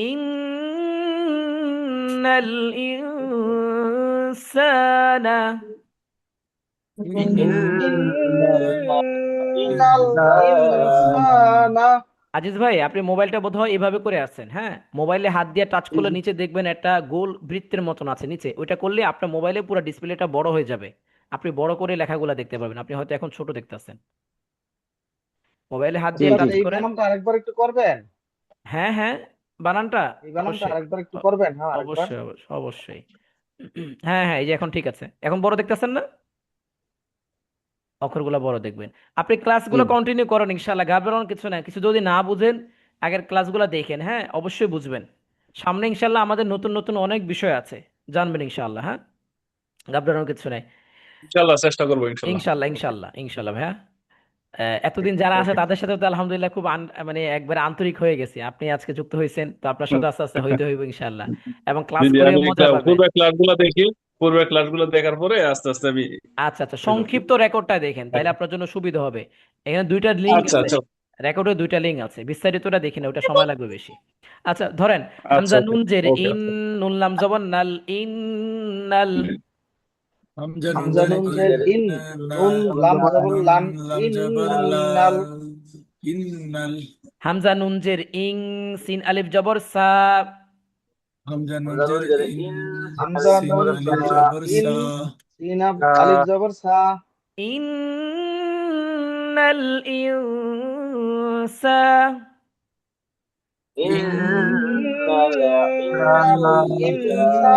ইন্নাল ইনসানা। ইন্নাল ইন্নাল ইনসানা। ইনসানা আজিজ ভাই, আপনি মোবাইলটা বোধহয় এভাবে করে আছেন, হ্যাঁ? মোবাইলে হাত দিয়ে টাচ করলে নিচে দেখবেন একটা গোল বৃত্তের মতন আছে নিচে, ওইটা করলে আপনার মোবাইলে পুরো ডিসপ্লেটা বড় হয়ে যাবে। আপনি বড় করে লেখাগুলো দেখতে পারবেন। আপনি হয়তো এখন ছোট দেখতেছেন। মোবাইলে হাত জি দিয়ে জি। টাচ এই করেন। বানানটা আরেকবার একটু করবেন হ্যাঁ হ্যাঁ, বানানটা এই বানানটা অবশ্যই, আরেকবার একটু অ- করবেন হ্যাঁ আরেকবার অবশ্যই অবশ্যই অবশ্যই। হ্যাঁ হ্যাঁ, এই যে এখন ঠিক আছে, এখন বড় দেখতেছেন না? অক্ষরগুলো বড় দেখবেন। আপনি জি ক্লাসগুলো কন্টিনিউ করেন, ইনশাল্লাহ ঘাবড়ানোর কিছু না। কিছু যদি না বুঝেন, আগের ক্লাসগুলো দেখেন, হ্যাঁ অবশ্যই বুঝবেন। সামনে ইনশাল্লাহ আমাদের নতুন নতুন অনেক বিষয় আছে, জানবেন ইনশাল্লাহ, হ্যাঁ ঘাবড়ানোর কিছু নাই। ইনশাল্লাহ চেষ্টা করবো ইনশাল্লাহ। ইনশাল্লাহ ইনশাল্লাহ ইনশাল্লাহ ভাইয়া। এতদিন যারা আছে ওকে, তাদের সাথে তো আলহামদুলিল্লাহ খুব মানে একবার আন্তরিক হয়ে গেছি। আপনি আজকে যুক্ত হয়েছেন, তো আপনার সাথে আস্তে আস্তে হইতে হইব ইনশাল্লাহ, এবং জি ক্লাস জি, করে আমি মজা পাবেন। পূর্বের ক্লাসগুলো দেখি, পূর্বের ক্লাসগুলো দেখার পরে আস্তে আস্তে আমি আচ্ছা আচ্ছা, ই করবো। সংক্ষিপ্ত রেকর্ডটা দেখেন, তাহলে আপনার জন্য সুবিধা হবে। এখানে দুইটা লিঙ্ক আচ্ছা আছে, আচ্ছা, রেকর্ডে দুইটা লিঙ্ক আছে, বিস্তারিতটা দেখি না, ওটা সময় লাগবে বেশি। আচ্ছা ধরেন, আচ্ছা হামজা ওকে, নুন জের ওকে ইন, ওকে। নুন লাম জবর নাল, ইন্নাল। হামজা নুন হামজা জের নুন ইন, জের ইন না নুন লাম জবর নুন লান লাম জবর লা, ইন্নাল ইন্নাল, হামজা নুন জের ইং, সিন আলিফ জবর সা, হামজা নুন হামজা নুন জের জের in, in, scene Hamza Alif scene নুন জবর সা, আলিফ জের জবর ইন সা, সিন আলিফ জবর সা ইন্নাল ইনসা। ইন্নাল ইন্নাল ইনসা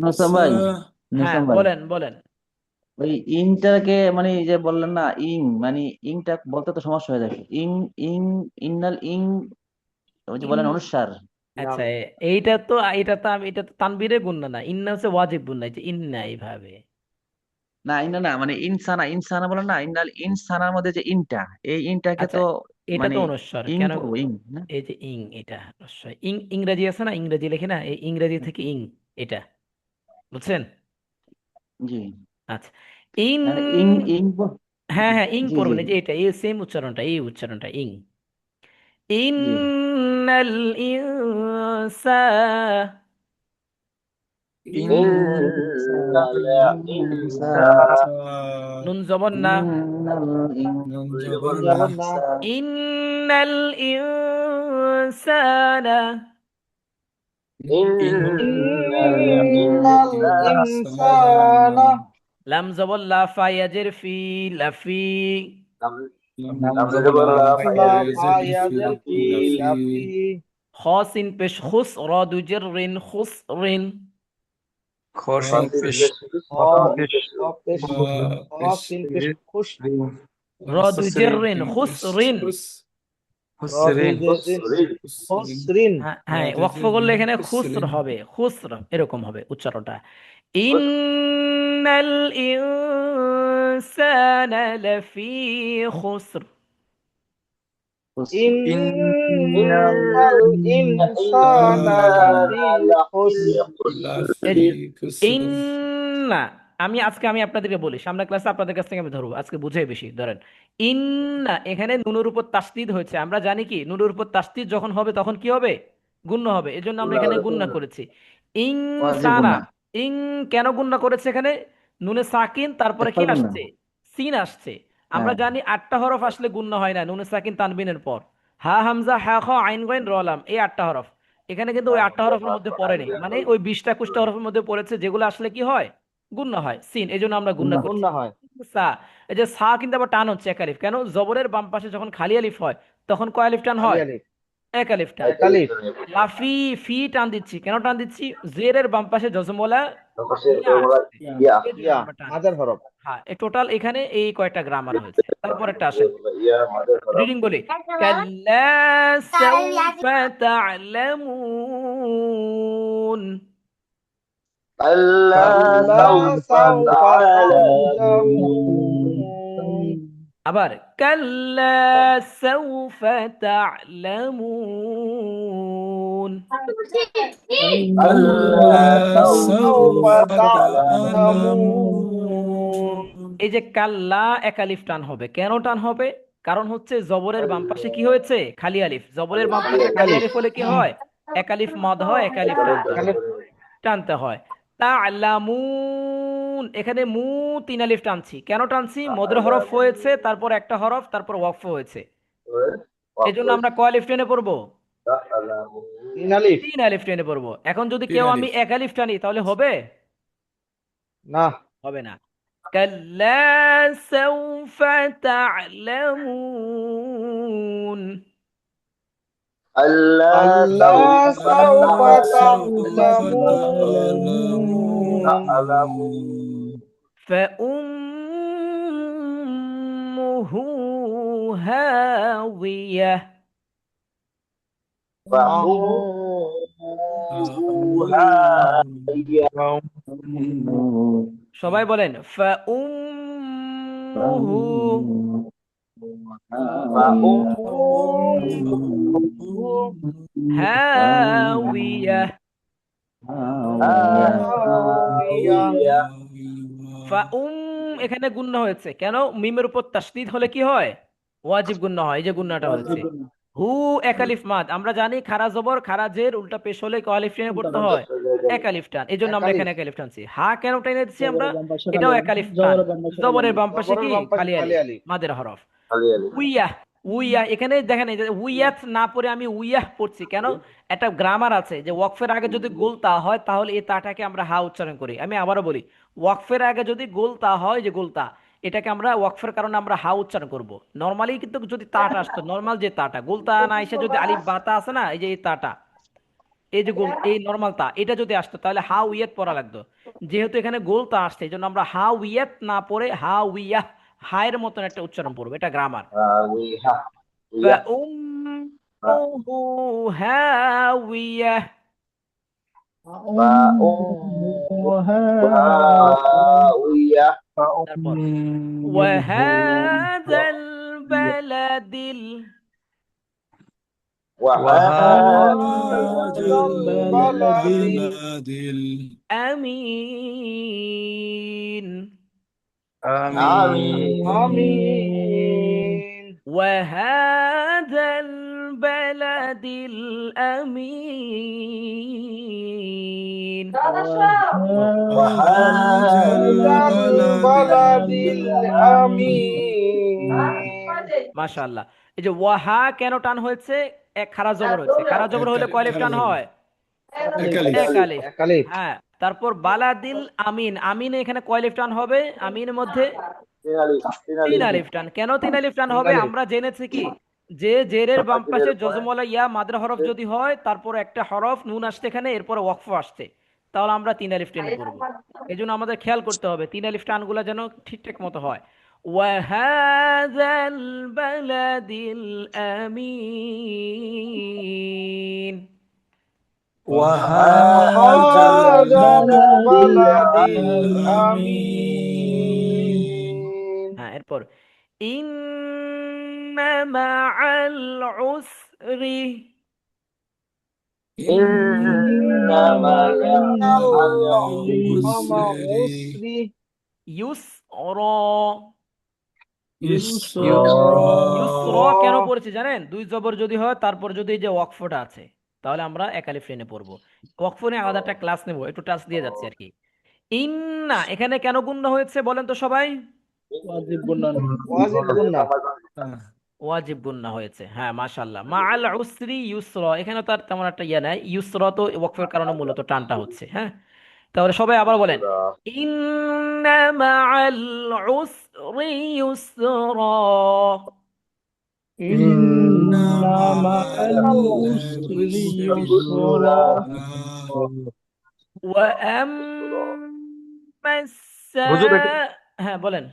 নসম সা, ভাই, হ্যাঁ নসম ভাই, বলেন বলেন। ওই ইংটাকে মানে এই যে বললেন না ইং, মানে ইংটা বলতে তো সমস্যা হয়ে যাবে। ইং, ইং, ইন্নাল ইং, ওই যে ইন, বলেন অনুসার। আচ্ছা এইটা তো, এটা তো তানবীরে গুণনা না, ইন্না হচ্ছে ওয়াজিব গুণনা, এই যে ইন্না এইভাবে। না ইন্না না, মানে ইনসানা, ইনসানা বলেন না, ইন্নাল ইনসানার মধ্যে যে ইনটা, এই ইনটাকে আচ্ছা, তো এটা মানে তো অনুস্বার ইং কেন? করবো, ইং না। এই যে ইং, এটা অবশ্যই ইং, ইংরেজি আছে না, ইংরেজি লেখে না, এই ইংরেজি থেকে ইং, এটা বুঝছেন? জি, আচ্ছা, ইন, মানে ইং, ইং হ্যাঁ হ্যাঁ ইং জি জি পড়বেন, এই যে এটা এই সেম উচ্চারণটা, এই উচ্চারণটা ইং। জি। ইন্নাল ইনসা, ইন্নাল ইনসা, ইনসা, নুন জবর না, ইন্নাল নুন নুন জবর জবর না, না, জবর না ইন্নাল ইনসানা, ইন্নাল ইন্নাল ইনসানা। ইনসানা লাম জবর লা, ফা ইয়াজের ফি, লাফি। লাম লাম লাম জবর জবর লা, লা, ফা লা ফায়াজের ইয়াজের ফি, ফি, ফায়াজের ফি লাফি, লাফি, লাফি খ সিন পেশ খুস, র দুজের রিন, খুস রিন। খসিন ফাসিন পেশ, পেশ, হ ফাসিন পেশ, পেশ, হ পেশ হ পেশ, সিন পেশ খুশ র দুজের হুসরিন, রিন, খুস রিন। র হুসরিন, দুই জের রিন হুসরিন, খুসরিন হ্যাঁ হ্যাঁ, ওয়াকফ করলে এখানে খুসর হবে, খুসর এরকম হবে উচ্চারণটা। ইন্নাল ইনসানা লাফি খুসর। ইন্নাল ইনসানা লাফি ইন্নাল খুস লাফি এই যে খুসর, ইন্না, আমি আপনাদেরকে বলি, সামনের ক্লাসে আপনাদের কাছ থেকে আমি ধরবো, আজকে বুঝাই বেশি। ধরেন ইন্না, এখানে নুনের উপর তাসদিদ হয়েছে। আমরা জানি কি নুনের উপর তাসদিদ যখন হবে তখন কি হবে? গুণ্য হবে। এজন্য আমরা এখানে গুণ্য করেছি। ওয়াজিব ইনসানা, গুন্না, ইং, কেন গুণ্য করেছে এখানে? নুনে সাকিন, তারপরে কি একবার গুন্না। আসছে? সিন আসছে। আমরা হ্যাঁ, জানি 8টা হরফ আসলে গুণ্য হয় না নুনে সাকিন তানবিনের পর। হা হামজা হা খ আইন গইন র লাম, এই 8টা হরফ। এখানে কিন্তু ওই 8টা হরফের মধ্যে পড়েনি, মানে ওই 20টা 21টা হরফের মধ্যে পড়েছে, যেগুলো আসলে কি হয়? গুণ্য হয়, সিন। এই জন্য আমরা গুণ্য গুন্না। করছি। গুন্না হয়। সা, এই যে সা কিন্তু আবার টান হচ্ছে এক আলিফ। কেন? জবরের বাম পাশে যখন খালি আলিফ হয় তখন কয় আলিফ টান আলি হয়? আলিফ, এক আলিফ টান। একালিফ। লাফি, ফি টান দিচ্ছি। কেন টান দিচ্ছি? জেরের বাম পাশে জজমলা ইয়া আসছে, ইয়া এই জন্য ইয়া আমরা টানছি। মাদের হরফ। হ্যাঁ, টোটাল এখানে এই কয়টা গ্রামার হয়েছে। তারপর একটা আসেন, ইয়া মাদের হরফ। রিডিং বলি। কাল্লা সাউফা তা'লামুন। আল্লাহ কাল্লা সাউফা সাউফা তা'লামুন। তা'লামুন। আবার কাল্লা সাউফা তা'লামুন। كلا আল্লাহ سوف সাউফা সাউফা তা'লামুন। তা'লামুন। এই যে কাল্লা এক আলিফ টান হবে। কেন টান হবে? কারণ হচ্ছে জবরের বাম পাশে কি হয়েছে? খালি আলিফ। জবরের বাম পাশে খালি একালিফ, আলিফ হলে কি হয়? এক আলিফ মদ হয়, এক আলিফ টানতে হয়। একালিফ। টানতে হয়। তা'লামুন, এখানে মু 3 আলিফ টানছি। কেন টানছি? মদের হরফ হয়েছে, তারপর একটা হরফ, তারপর ওয়াকফ হয়েছে। এই জন্য আমরা কয় আলিফ টেনে পড়বো? তিন আলিফ। 3 আলিফ টেনে পড়বো। এখন যদি তিন কেউ আমি আলিফ। এক আলিফ টানি তাহলে হবে? না। হবে না। কাল্লা সাউফা তা'লামুন। আল্লাহ আল্লাহ সাউফা সাউফা سوف তা'লামুন। تعلمون فأمه هاوية. সবাই বলেন فأمه هاوية. ফাউম, এখানে গুণ্য হয়েছে। কেন? মিমের উপর তাসদিদ হলে কি হয়? ওয়াজিব গুণ্য হয়। এই যে গুণ্যটা হয়েছে। হু এক আলিফ মাদ। আমরা জানি খারা জবর খারা জের উল্টা পেশ হলে ক আলিফ টেনে পড়তে হয়? এক আলিফ টান। এই জন্য আমরা একালিফ। এখানে এক আলিফ টানছি। হা কেন টেনে দিচ্ছি আমরা? এটাও এক আলিফ টান। জবরের বাম পাশে জবরের কি? বাম পাশে খালি খালি আলিফ, আলিফ। মাদের হরফ। উইয়া, উইয়া এখানে দেখেন, এই যে উইয়াত না পড়ে আমি উইয়াহ পড়ছি। কেন? একটা গ্রামার আছে যে ওয়াকফের আগে যদি গোল তা হয় তাহলে এই তাটাকে আমরা হা উচ্চারণ করি। আমি আবারও বলি, ওয়াকফের আগে যদি গোল তা হয়, যে গোল তা, এটাকে আমরা ওয়াকফের কারণে আমরা হা উচ্চারণ করব। নর্মালি কিন্তু যদি তাটা আসতো, নর্মাল যে তাটা, গোল তা না এসে যদি আলিফ বাতা আছে না, এই যে এই তাটা, এই যে গোল, এই নর্মাল তা, এটা যদি আসতো তাহলে হা উইয়াত পড়া লাগতো। যেহেতু এখানে গোল তা আসছে, এই জন্য আমরা হা উইয়াত না পড়ে হা উইয়াহ, হায়ের মতন একটা উচ্চারণ পড়বো। এটা গ্রামার। فأمه هاوية। তারপর وهذا البلد وهذا البلد الأمين. آمين. আমিন। وهذا البلد الأمين. وهذا البلد আমিন। মাশাআল্লাহ। এই যে ওয়াহা কেন টান হয়েছে? এক খারা জবর হয়েছে। খারা জবর হলে কয় আলিফ টান হয়? একালিফ। এক আলিফ। একালিফ। হ্যাঁ। তারপর বালাদিল আমিন, আমিন এখানে কয় আলিফ টান হবে? আমিনের মধ্যে 3 আলিফ টান। কেন 3 আলিফ টান তিন হবে? আলিফ। আমরা জেনেছি কি, যে জেরের বাম পাশে জজমলা ইয়া মাদ্রা হরফ যদি হয়, তারপর একটা হরফ নুন আসছে এখানে, এরপরে ওয়াকফ আসছে, তাহলে আমরা 3 আলিফ টেনে পড়বো। এই জন্য আমাদের খেয়াল করতে হবে 3 আলিফ টানগুলো যেন ঠিকঠাক মতো হয়। ওয়াহাযাল বালাদিল আমিন। وهذا البلد الأمين হ্যাঁ, এরপর ইন্না মাআল উসরি। ইন্না মা'আল العسر উসরি ইউসর। ইউসর ইউসরা কেন পড়েছি জানেন? দুই জবর যদি হয় তারপর যদি এই যে ওয়াকফটা আছে তাহলে আমরা এক আলিফ টেনে পড়বো। ওয়াকফ নিয়ে আলাদা একটা ক্লাস নেবো, একটু টাচ দিয়ে যাচ্ছি আর কি। ইন্না এখানে কেন গুণনা হয়েছে বলেন তো সবাই? ওয়াজিব গুন্না ওয়াজিব গুণনা হয়েছে, হ্যাঁ মাশাআল্লাহ। মা আল উসরি ইউসর, এখানে তার তেমন একটা ইয়ে নাই, ইউসর তো ওয়াকফের কারণে মূলত টানটা হচ্ছে। হ্যাঁ, তাহলে সবাই আবার বলেন, ইন্না মাআল উসরি ইউসরা। ইন্না মাআল উসরি ইউসরা ওয়া আম্মা হুজুর এটা হ্যাঁ বলেন।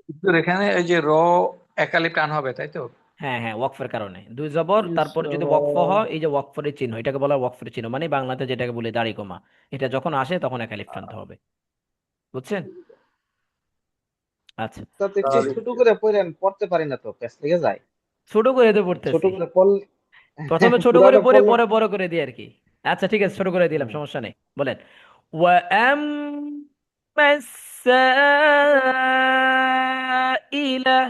হুজুর, এখানে এই যে একালিপ টান হবে তাই তো? হ্যাঁ হ্যাঁ, ওয়াকফের কারণে দুই জবর তারপর যদি ওয়াকফ হয়, এই যে ওয়াকফের চিহ্ন, এটাকে বলা হয় ওয়াকফের চিহ্ন, মানে বাংলাতে যেটাকে বলি দাড়ি কমা, এটা যখন আসে তখন এক আলিফ টানতে হবে। বুঝছেন? আচ্ছা, তাতে একটু ছোট করে পড়েন, পড়তে পারি না তো, পেছ থেকে যায়। ছোট করে তো ছোট পড়তেছি, করে পড়লে প্রথমে ছোট করে পুরাটা পড়ে পড়লে পরে বড় করে দিই আর কি। আচ্ছা ঠিক আছে, ছোট করে দিলাম, সমস্যা নেই। বলেন, ওয়া আম্মাস-সাইলা।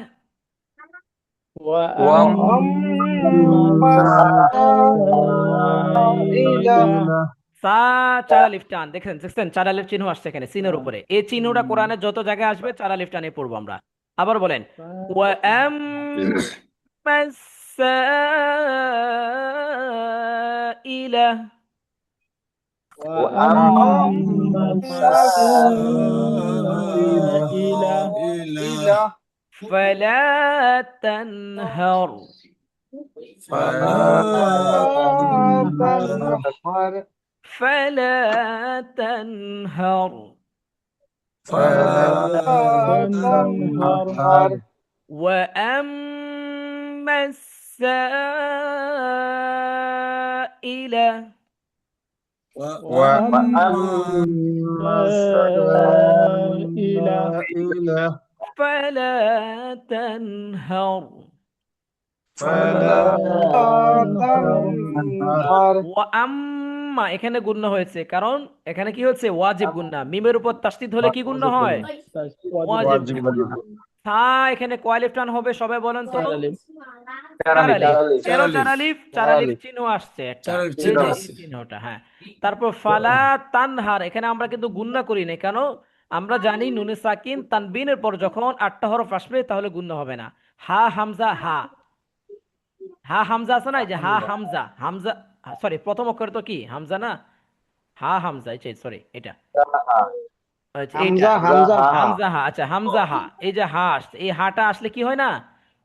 ওয়াম وأما السائل সা চার আলিফ টান, দেখছেন দেখছেন, চার আলিফ চিহ্ন আসছে এখানে সিনের উপরে। এই চিহ্নটা কোরআনের যত জায়গায় আসবে চার আলিফ টানে পড়বো আমরা। আবার বলেন, ওয়া আম্মাস সাইলা وأما السائل ফালা তানহার। فلا تنهر ফালা তানহার। فلا تنهر وأما السائل وأما السائل فلا تنهر। فلا تنهر ওয়াম্মা এখানে গুণনা হয়েছে, কারণ এখানে কি হচ্ছে? ওয়াজিব গুণনা। মিমের উপর তাসদীদ হলে কি গুণনা হয়? ওয়াজিব গুণনা। তা এখানে কয় আলিফ টান হবে সবাই বলেন তো? চার আলিফ। কেন চার আলিফ? চার আলিফ চিহ্ন আসছে একটা, চার এই চিহ্ন যে এই আছে। চিহ্নটা, হ্যাঁ। তারপর ফালা তানহার, এখানে আমরা কিন্তু গুণনা করি না, কেন? আমরা জানি নুনে সাকিন তানবিনের পর যখন আটটা হরফ আসবে তাহলে গুণনা হবে না। হা হামজা হা, হা হামজা আছে না, এই যে হা হামজা, হামজা সরি প্রথম অক্ষর তো কি হামজা না, হা হামজা, সরি এটা, আচ্ছা, এইটা হামজা হামজা হামজা হা, আচ্ছা হামজা হা, এই যে হা আসছে, এই হাটা আসলে কি হয় না?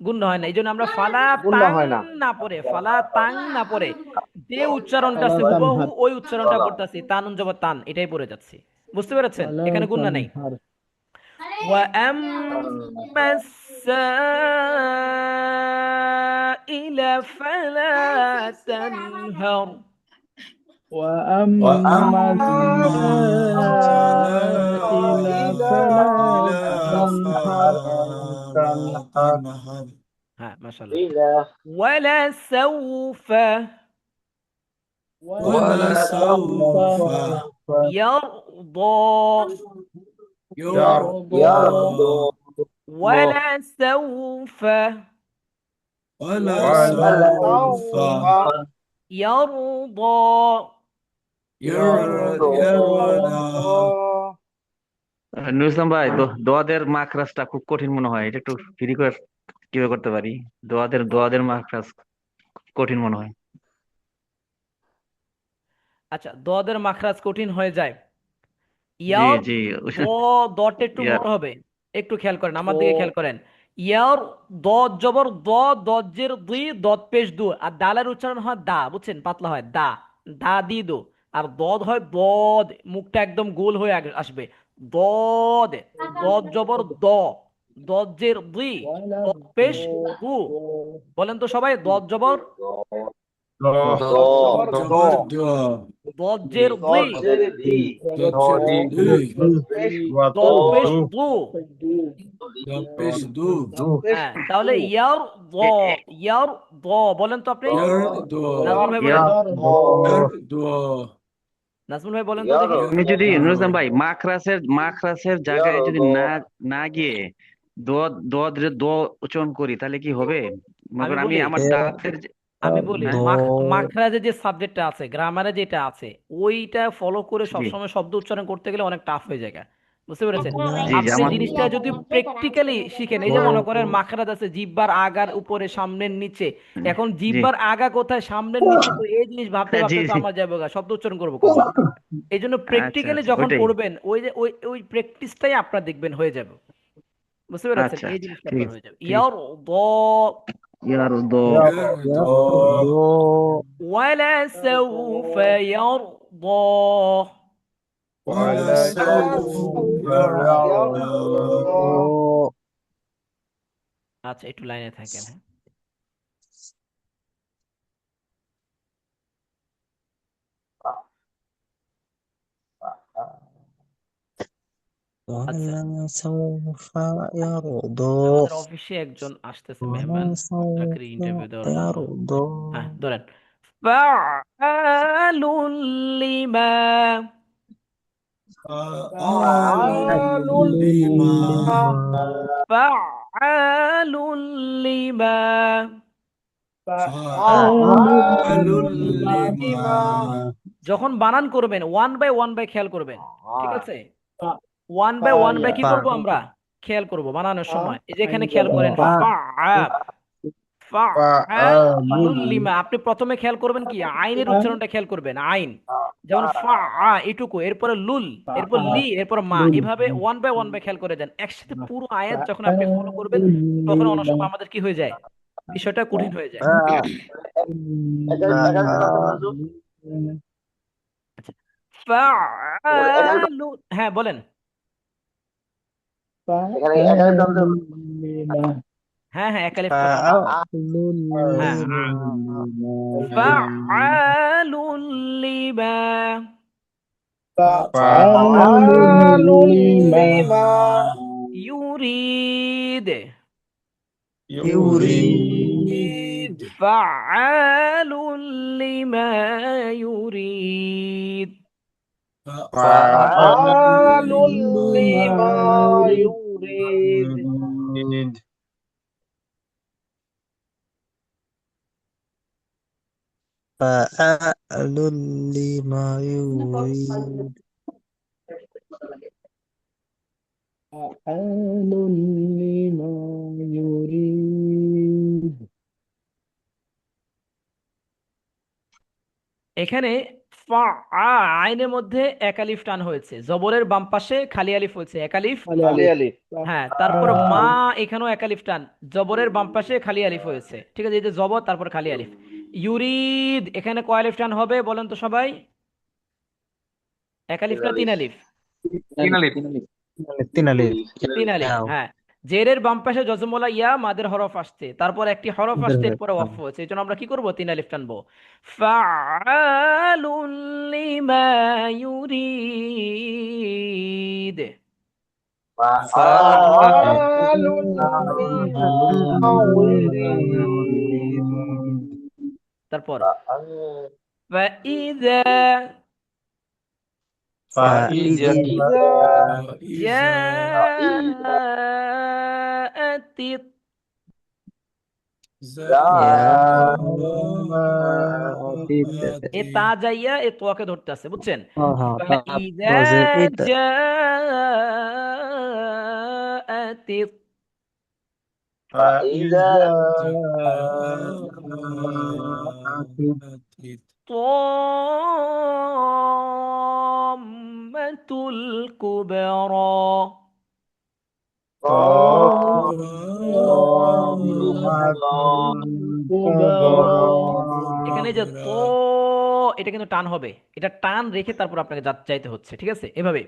গুণনা হয় না। এই জন্য আমরা ফালা গুন্না তাং হয় না। না পড়ে, ফালা তাং না পড়ে যে উচ্চারণটা আছে হুবহু ওই উচ্চারণটা করতেছি, তানুন জবর তান, এটাই পড়ে যাচ্ছি। বুঝতে পেরেছেন? এখানে গুণনা নেই। ওয়া আম্মাস সাইলা ফালা তানহার। وأما السائل فلا تنهر হ্যাঁ মাশাআল্লাহ। ওয়ালা সাউফা ولسوف ইয়ারদা। يرضى ওয়ালা সাউফা ولسوف ইয়ারদা। يرضى নুসলাম ভাই, দোয়াদের মাখরাজটা খুব কঠিন মনে হয়, এটা একটু ফ্রি করে কিভাবে করতে পারি? দোয়াদের মাখরাজ কঠিন মনে হয়। আচ্ছা, দদের মাখরাজ কঠিন হয়ে যায়। জি ইয়ার জি। দটা একটু ইয়া, বড় হবে, একটু খেয়াল করেন, আমার দিকে খেয়াল করেন। ইয়ার জবর দজের দুই, দত পেশ দু, আর দালের উচ্চারণ হয় দা, বুঝছেন, পাতলা হয় দা, দা দি দো। আর দদ হয় দদ, মুখটা একদম গোল হয়ে আসবে। দদ, দদ জবর দজের দুই, দত পেশ দু। বলেন তো সবাই, দদ জবর জবর দ দজের দুই, দত পেশ দু। হ্যাঁ, তাহলে ইয়ার দ বলেন তো আপনি, নাজমুল ভাই বলেন। يرضى নাজমুল ভাই বলেন তো দেখি। ইয়ারদ তুমি যদি নুরুল আহ, ভাই মাখরাসের জায়গায় যদি ইয়ারদ না গিয়ে দ দ উচ্চারণ করি তাহলে কি হবে? মনে আমি করেন আমি বলি আমার দাঁতের আমি বলি হ্যাঁ মাখরাজে যে সাবজেক্টটা আছে, গ্রামারে যেটা আছে, ওইটা ফলো করে জি সবসময় শব্দ উচ্চারণ করতে গেলে অনেক টাফ হয়ে যায়। বুঝতে পেরেছেন? জি জি আপনি আমার জিনিসটা যদি প্র্যাকটিক্যালি শিখেন, এই যে মনে করেন মাখরাজ আছে জিহ্বার আগার উপরে সামনের নিচে, এখন জি জিহ্বার আগা কোথায় সামনের নিচে, তো এই জিনিস ভাবতে জি ভাবতে তো জি আমার যাবে গা, শব্দ উচ্চারণ করবো কখন? এই জন্য আচ্ছা প্র্যাকটিক্যালি আচ্ছা যখন ওইটাই করবেন, ওই যে ওই প্র্যাকটিসটাই আপনার দেখবেন হয়ে যাবে। বুঝতে পেরেছেন? আচ্ছা এই আচ্ছা জিনিসটা ঠিক আপনার আছে হয়ে যাবে। ঠিক আছে ইয়ার দ ইয়ার ইয়ারদ ولا سوف يرضى. ولسوف يرضى আচ্ছা, একটু লাইনে থাকেন, হ্যাঁ। আচ্ছা, ولسوف يرضى আমাদের অফিসে একজন আসতেছে মেহমান, ولسوف চাকরি ইন্টারভিউ দেওয়ার জন্য। يرضى হ্যাঁ, ধরেন। فعال لما فعال فعال لما لما فعال لما فعال لما যখন বানান করবেন ওয়ান বাই খেয়াল করবেন, ঠিক আছে? ওয়ান বাই কি করব আমরা? খেয়াল করব বানানোর সময়। এই যে এখানে খেয়াল করেন, ফাআলুল লিমা, আপনি প্রথমে খেয়াল করবেন কি আইনের উচ্চারণটা খেয়াল করবেন, আইন। যেমন এটুকু, এরপরে লুল, এরপর লি, এরপর মা, এভাবে ওয়ান বাই খেয়াল করে দেন। একসাথে পুরো আয়াত যখন আপনি ফলো করবেন, তখন অনেক সময় আমাদের কি হয়ে যায়, বিষয়টা কঠিন হয়ে যায়। আচ্ছা, ফাআলু, হ্যাঁ বলেন। এখানে এখানে তো আমাদের হ্যাঁ হ্যাঁ, একালিফ তো হবে। হ্যাঁ, ফাআলুল লিমা فعال لما يريد يريد فعال لما يريد فعال لما يريد فعال لما يريد فعال لما يريد এখানে আইনের মধ্যে একালিফ টান হয়েছে, জবরের বাম পাশে খালি আলিফ হয়েছে, একালিফ। খালি আলি হ্যাঁ, তারপর মা, এখানেও একালিফ টান, জবরের বাম পাশে খালি আলিফ হয়েছে, ঠিক আছে? এই যে জবর, তারপর খালি আলিফ। ইউরিদ, এখানে কয় আলিফ টান হবে বলেন তো সবাই? এক আলিফ না তিন আলিফ? তিন আলিফ। তিন আলিফ তিন আলিফ, হ্যাঁ। জেরের বাম পাশে জজমলা ইয়া মাদের হরফ আসছে, তারপর একটি হরফ আসছে, এরপরে ওয়াকফ হয়েছে, এই জন্য আমরা কি করব? তিন আলিফ টানবো। ফাআলুল লিমা ইউরিদ। فعال لما يريد তারপর ফাইযা فإذا فإذا জাআত এ তা যাইয়া এ তোয়াকে ধরতে আছে, বুঝছেন? ফাইযা জাআত فإذا الطامة الكبرى এখানে যে তো, এটা কিন্তু টান হবে, এটা টান রেখে তারপর আপনাকে যাইতে হচ্ছে, ঠিক আছে? এভাবে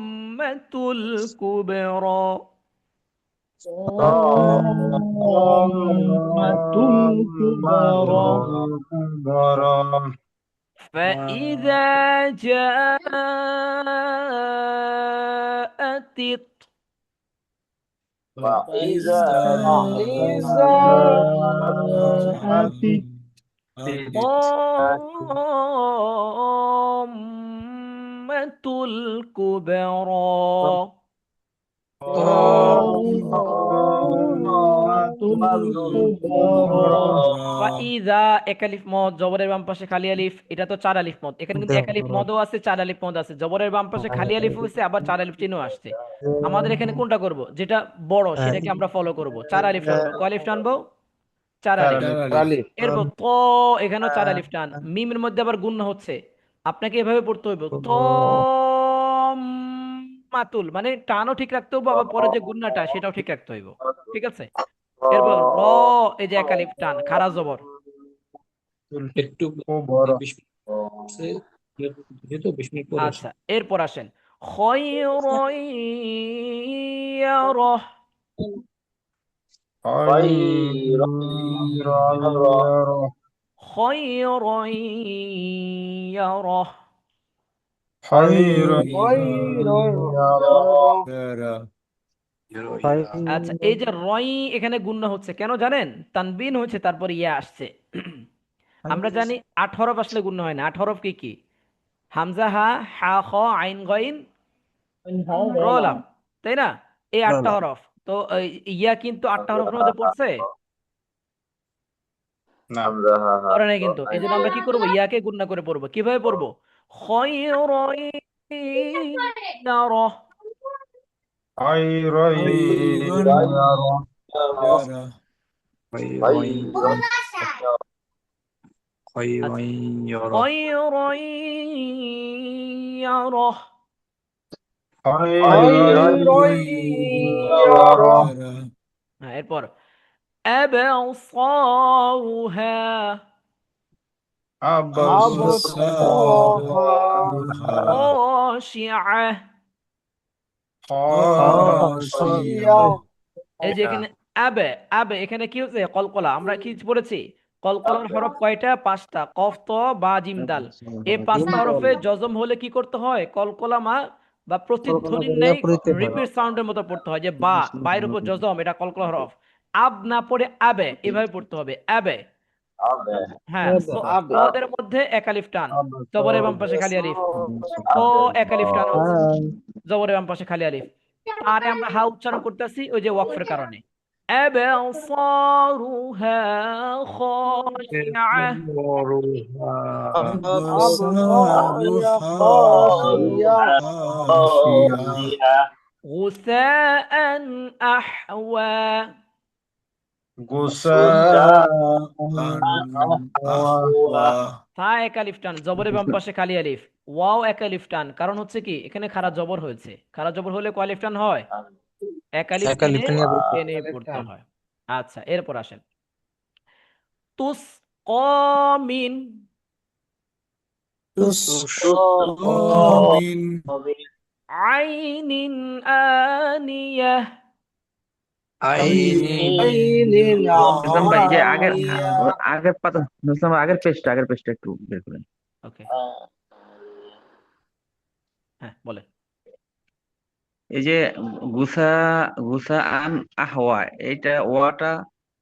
তাম্মাতুল কুবরা। فإذا جاءت فإذا طامة الكبرى طامة الكبرى ফাইদা একালিফ মদ, জবরের বাম পাশে খালি আলিফ, এটা তো চার আলিফ মদ। এখানে কিন্তু একালিফ মদও আছে, চার আলিফ মদ আছে, জবরের বাম পাশে খালি আলিফ হয়েছে, আবার চার আলিফ চিহ্ন আসছে। আমাদের এখানে কোনটা করব? যেটা বড় সেটাকে আমরা ফলো করব, চার আলিফ টানবো। কয় আলিফ টানবো? চার চার আলিফ। আলিফ আলিফ। এরপর ত, এখানেও চার আলিফ টান। মিমের মধ্যে আবার গুণ হচ্ছে, আপনাকে এভাবে পড়তে হইব, ত মাতুল, মানে টানও ঠিক রাখতে হবে, আবার পরে যে গুণনাটা সেটাও ঠিক রাখতে হইব। ঠিক আছে। এরপর র, এই যে এক আলিফ টান, খারা জবর। একটু বড় 20 মিনিট আছে, যেহেতু 20 মিনিট পরে আসি। আচ্ছা, এরপর আসেন খয়রয়্যারহ। খয়রয়্যারহ। خير خير আচ্ছা, এই যে রয় এখানে গুণনা হচ্ছে কেন জানেন? তানবিন হচ্ছে, তারপর ইয়া আসছে। আমরা জানি 8 হরফ আসলে গুণনা হয় না। 8 হরফ কি কি? হামজা, হা, হা, খ, আইন, গইন, র, লাম, তাই না? এই 8টা হরফ। তো ইয়া কিন্তু 8টা হরফের মধ্যে পড়ছে, না। পড়ে নাই কিন্তু। এই জন্য আমরা কি করবো? ইয়াকে গুণনা করে পড়বো। কিভাবে পড়বো? খয়রয়্যারহ। خير আচ্ছা, খয়রয়্যারহ। খয়রয়্যারহ। خير يرى হ্যাঁ, এরপর أبصارها أبصرها خاشعة। خاشية এই যে এখানে আবে, আবে এখানে কি হচ্ছে? কলকলা। আমরা কি পড়েছি? কলকলার হরফ কয়টা? 5টা। কফ, ত, বা, জিম, দাল। এই 5টা হরফে জজম হলে কি করতে হয়? কলকলা মা বা প্রতিধ্বনির নেই, রিপিট সাউন্ডের মতো পড়তে হয়, যে বা, বাইরের উপর জজম, এটা কলকলা হরফ। আব না পড়ে আবে, এভাবে পড়তে হবে, আবে। হ্যাঁ, أب ওদের মধ্যে এক আলিফ টান, জবরের বাম পাশে খালি আলিফ। ক, এক আলিফ টান হচ্ছে, জবরের বাম পাশে খালি আলিফ। তারে আমরা হা উচ্চারণ করতেছি ওই যে ওয়াকফের কারণে। أبصارها خاشعة أبصارها خاشية غثاء أحوى। غثاء তা এক আলিফ টান, জবরের বাম পাশে খালি আলিফ। ওয়াও এক আলিফ টান, কারণ হচ্ছে কি এখানে খারা জবর হয়েছে। খারা জবর হলে কয় আলিফ টান হয়? এক আলিফ টেনে টেনে পড়তে হয়। আচ্ছা, এরপর আসেন তুস কমিন। আইনিন আনিয়া। عين ইসলাম ভাই, এই যে আগের عانية আগের পাতা, ইসলাম ভাই, আগের পেজটা একটু বের করেন। ওকে, হ্যাঁ বলেন। এই যে গুসা, গুসা আন আহওয়া, এইটা ওয়াটা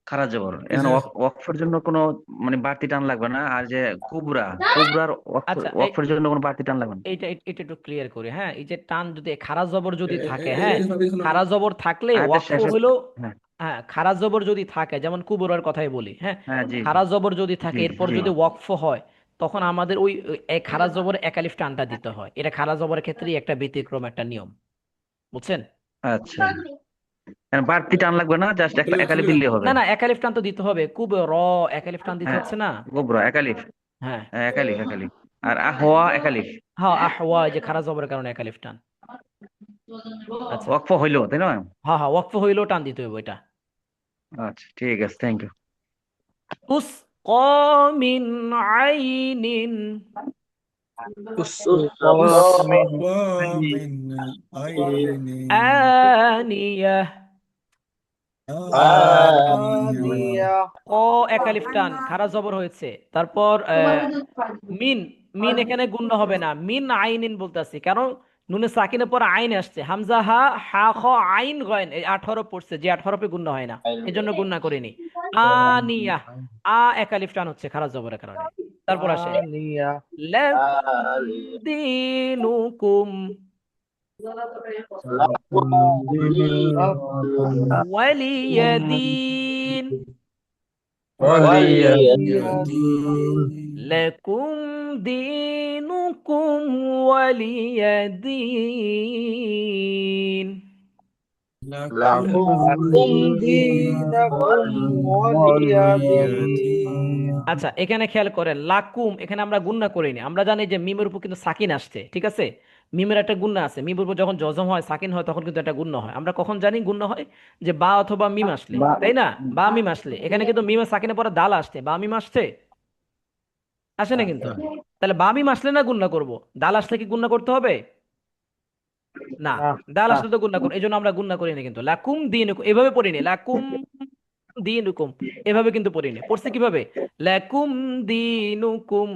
খারা জবর। এই এখন যে ওয়াকফের জন্য কোনো মানে বাড়তি টান লাগবে না। আর যে কুবরা, কুবরার আচ্ছা, ওয়াকফের জন্য কোনো বাড়তি টান লাগবে না। এটা একটু ক্লিয়ার করি। হ্যাঁ, এই যে টান যদি খারা জবর যদি থাকে, এই হ্যাঁ, যে খারা জবর থাকলে আয়াতের ওয়াকফ শেষে। হলো। হ্যাঁ, হ্যাঁ, খারা জবর যদি থাকে, যেমন কুবরার কথাই বলি, হ্যাঁ, হ্যাঁ, জি, জি, খারা জবর যদি থাকে জি, এরপর জি। যদি ওয়াকফ হয়, তখন আমাদের ওই এই খারা জবরে একালিফ টানটা দিতে হয়। এটা খারা জবরের ক্ষেত্রেই একটা ব্যতিক্রম, একটা নিয়ম, বুঝছেন? আচ্ছা, এখন বাড়তি টান লাগবে না, জাস্ট একটা একালি খুলে দিলে হবে। না না, একালিফ টান তো দিতে হবে। কুব র, একালিফ টান দিতে হ্যাঁ, হচ্ছে না? কুবরা একালিফ। হ্যাঁ, হ্যাঁ, একালিফ, একালিফ। আর আহওয়া একালিফ। হ্যাঁ, আহওয়া, এই যে খারা জবরের কারণে একালিফ টান। আচ্ছা, ওয়াকফ হইলো, তাই না? হ্যাঁ হ্যাঁ, ওয়াকফ হইলেও টান দিতে হবে এটা। আচ্ছা, ঠিক আছে, থ্যাংক ইউ। تسقى من عين تسقى من ومن عين آنية। آنية ক একালিফ টান, খারা জবর হয়েছে। তারপর মিন, মিন এখানে গুণ্য হবে না, মিন আইনিন বলতেছি, কারণ নুনে সাকিনের পর আইন আসছে। হামজা, হা, হা, খ, আইন, গয়েন, এই 8 হরফ পড়ছে, যে 8 হরফে গুণ্য হয় না, এই জন্য গুণ্য করিনি। আনিয়া, আ একালিফ টান হচ্ছে খারাপ জবরের কারণে। তারপর আসেন আনিয়া লাকুম আলিয়া দিনুকুম লাকুম দীনুকুম ওয়ালিয়াদিন, ولي ওয়ালিয়াদিন লাকুম দিনুকুম ওয়ালিয়াদিন। লাকুম লাকুম দীনুকুম ওয়ালিয়া ওয়ালিয়া দিন। আচ্ছা, এখানে খেয়াল করেন লাকুম, এখানে আমরা গুণনা করিনি। আমরা জানি যে মিমের উপর কিন্তু সাকিন আসছে, ঠিক আছে? মিমের একটা গুণনা আছে, মিমের উপর যখন জজম হয় সাকিন হয় তখন কিন্তু একটা গুণনা হয়। আমরা কখন জানি গুণনা হয়? যে বা অথবা মিম আসলে, বা তাই না? বা মিম আসলে। এখানে কিন্তু মিমের সাকিনের পরে দাল আসছে, বা মিম আসছে, আসে না কিন্তু। তাহলে বা মিম আসলে না গুণনা করব, দাল আসলে কি গুণনা করতে হবে? না, না দাল আসলে তো গুণনা করুন, এই জন্য আমরা গুণনা করিনি কিন্তু। লাকুম দিনুকুম এভাবে পড়িনি, লাকুম দিনুকুম এভাবে কিন্তু পড়িনি। পড়ছে কিভাবে? লাকুম দিনুকুম।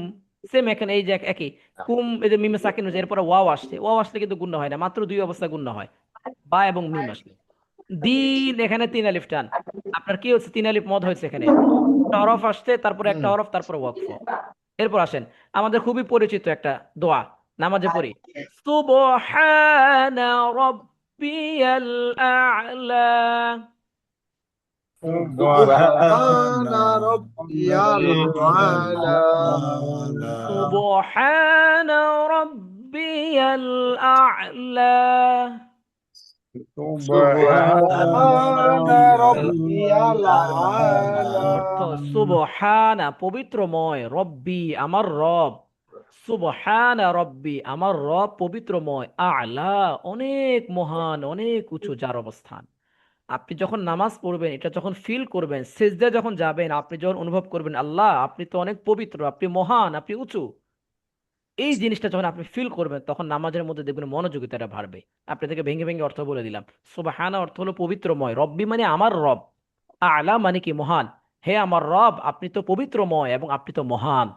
সেম এখানে এই যে একই কুম, এই যে মিমে সাকিন হয়েছে, এরপরে ওয়াও আসছে, ওয়াও আসলে কিন্তু গুণনা হয় না, মাত্র দুই অবস্থা গুণনা হয়, বা এবং মিম আসলে। দিন, এখানে তিন আলিফ টান। আপনার কি হচ্ছে? তিন আলিফ মদ হয়েছে এখানে, একটা হরফ আসছে, তারপরে একটা হরফ, তারপরে ওয়াকফ। এরপর আসেন আমাদের খুবই পরিচিত একটা দোয়া, নামাজে পড়ি, সুবহানা রাব্বিয়াল আ'লা। سبحان সুবহানা রাব্বিয়াল ربي আলা। الأعلى সুবহানা রাব্বিয়াল আ'লা। سبحان সুবহানা ربي রাব্বিয়াল আলা। অর্থ الأعلى সুবহানা পবিত্রময়, রব্বি আমার রব, সুবহানা রব্বি আমার রব পবিত্রময়, আ'লা অনেক মহান, অনেক উঁচু যার অবস্থান। আপনি যখন নামাজ পড়বেন, এটা যখন ফিল করবেন, সিজদায় যখন যাবেন, আপনি যখন অনুভব করবেন আল্লাহ আপনি তো অনেক পবিত্র, আপনি মহান, আপনি উঁচু, এই জিনিসটা যখন আপনি ফিল করবেন তখন নামাজের মধ্যে দেখবেন মনোযোগিতাটা বাড়বে। আপনাদেরকে ভেঙে ভেঙে অর্থ বলে দিলাম। সুবহানা অর্থ হলো পবিত্রময়, রব্বি মানে আমার রব, আলা মানে কি মহান। হে আমার রব আপনি তো পবিত্রময় এবং আপনি তো মহান।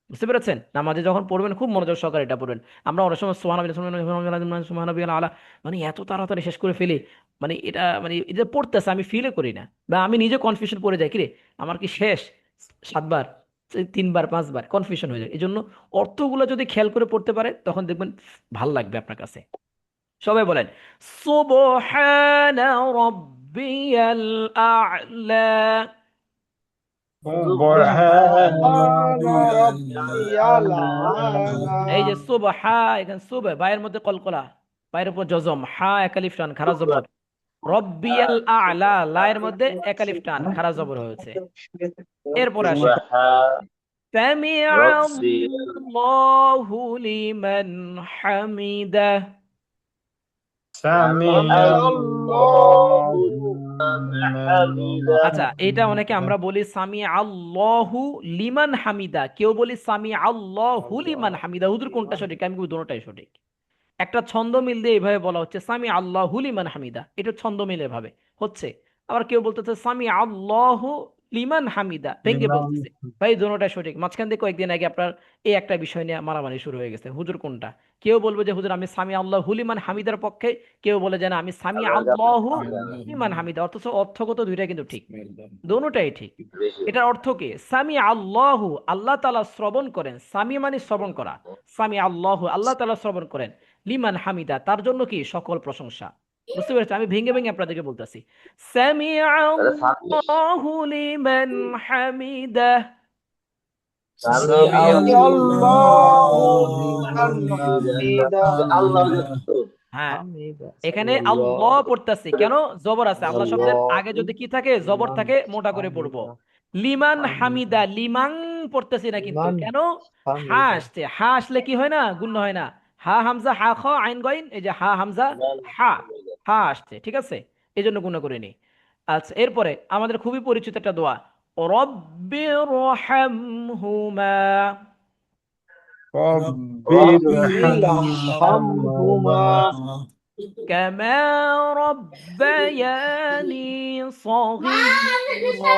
বুঝতে পেরেছেন? নামাজে যখন পড়বেন খুব মনোযোগ সহকারে এটা পড়বেন। আমরা অনেক সময় সুবহানাল্লাহ আলা মানে এত তাড়াতাড়ি শেষ করে ফেলি, মানে এটা মানে এটা পড়তেছে আমি ফিলে করি না, বা আমি নিজে কনফিউশন পড়ে যাই, কিরে আমার কি শেষ? সাতবার, তিনবার, পাঁচবার কনফিউশন হয়ে যায়। এই জন্য অর্থগুলো যদি খেয়াল করে পড়তে পারে তখন দেখবেন ভাল লাগবে আপনার কাছে। সবাই বলেন সুবহানা রাব্বিয়াল আ'লা। سبحان সুবহানা ربي রাব্বিয়াল الأعلى আলা। এই যে সুবহা, এখানে সুব বায়ের মধ্যে কলকলা, পায়ের উপর জজম, হা একালিফ টান খারা জবর, রব্বিয়াল আ'লা লায়ের মধ্যে একালিফ টান খারা জবর হয়েছে। এরপর আসেন সুবহান সামিআ রাব্বিয়াল আল্লাহু লিমান হামিদাহ। سمع সামিআ الله আল্লাহু لمن হামিদা আচ্ছা, এটা অনেকে حمده আমরা বলি সামি আল্লাহু লিমান হামিদা, কেউ বলি সামি আল্লাহু লিমান হামিদা। হুজুর কোনটা সঠিক? আমি বলি দোনোটাই সঠিক। একটা ছন্দ মিল দিয়ে এইভাবে বলা হচ্ছে সামি আল্লাহু লিমান হামিদা, এটা ছন্দ মিল এভাবে হচ্ছে। আবার কেউ বলতেছে সামি আল্লাহু লিমান হামিদা, ভেঙ্গে لمن বলতেছে। ভাই দোনোটাই সঠিক। মাঝখান থেকে কয়েকদিন আগে আপনার এই একটা বিষয় নিয়ে মারামারি শুরু হয়ে গেছে, হুজুর কোনটা। কেউ বলবে যে হুজুর আমি সামি আল্লাহু লিমান হামিদার পক্ষে, কেউ বলে যে না আমি সামি আল্লাহু লিমান হামিদা, অথচ অর্থগত দুইটা কিন্তু ঠিক, দোনোটাই ঠিক। বেশি এটার অর্থ কি? সামি আল্লাহু আল্লাহ তাআলা শ্রবণ করেন, সামি মানে শ্রবণ করা, সামি আল্লাহু আল্লাহ তাআলা শ্রবণ করেন, লিমান হামিদা তার জন্য কি সকল প্রশংসা। বুঝতে পেরেছি? আমি ভেঙে ভেঙে আপনাদেরকে বলতেছি সামি তাহলে সামি আল্লাহু লিমান হামিদা। سمع সামি সামিআ আল্লাহু الله লিমান لمن হামিদা। আল্লাহ حمده হ্যাঁ, হামিদা এখানে আল্লাহ আল্লাহ পড়তেছি কেন? জবর আছে, আল্লাহ শব্দের আল্লাহ আগে যদি কি থাকে, জবর লিমান থাকে, মোটা করে পড়বো। হামিদা। লিমান হামিদা, লিমাং পড়তেছি না কিন্তু, লিমান কেন? হা হামিদা। আসছে, হা আসলে কি হয় না? গুণ হয় না। হা হামজা হা খ আইন গইন, এই যে হা হামজা হা, হা আসছে, ঠিক আছে, এই জন্য গুণ করে নি। আচ্ছা, এরপরে আমাদের খুবই পরিচিত একটা দোয়া, রব্বির রহমহুমা رب রব্বি ارحمهما ইরহামহুমা কামা রব্বায়ানি সগীরা।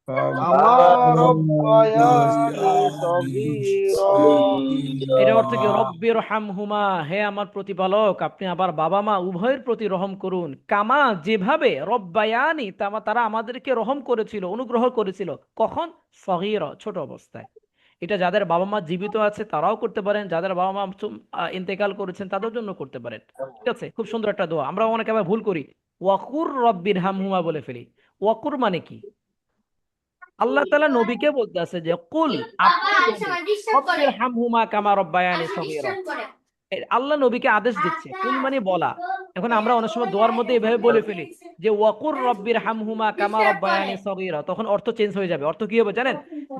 كما ربياني صغيرا এর অর্থ কি? রব্বির হামহুমা, হে আমার প্রতিপালক, আপনি আবার বাবা মা উভয়ের প্রতি রহম করুন। কামা, যেভাবে, রব্বায়ানি, তারা আমাদেরকে রহম করেছিল, অনুগ্রহ করেছিল। কখন? সগীরা, ছোট অবস্থায়। এটা যাদের বাবা মা জীবিত আছে তারাও করতে পারেন, যাদের বাবা মা ইন্তেকাল করেছেন তাদের জন্য করতে পারেন। ঠিক আছে, খুব সুন্দর একটা দোয়া। আমরা অনেকে আবার ভুল করি, ওয়াকুর রব্বির হামহুমা বলে ফেলি। ওয়াকুর মানে কি? আল্লাহ তাআলা নবীকে বলতে আছে যে কুল, আপনি বলবেন, রব্বির হামহুমা কামা রব্বায়ানি সগীরা। আল্লাহ নবীকে আদেশ দিচ্ছে, কুল মানে বলা। এখন আমরা অনেক সময় দোয়ার মধ্যে এভাবে বলে ফেলি যে ওয়াকুর রব্বির হামহুমা কামা রব্বায়ানি সগীরা, তখন অর্থ চেঞ্জ হয়ে যাবে। অর্থ কি হবে জানেন?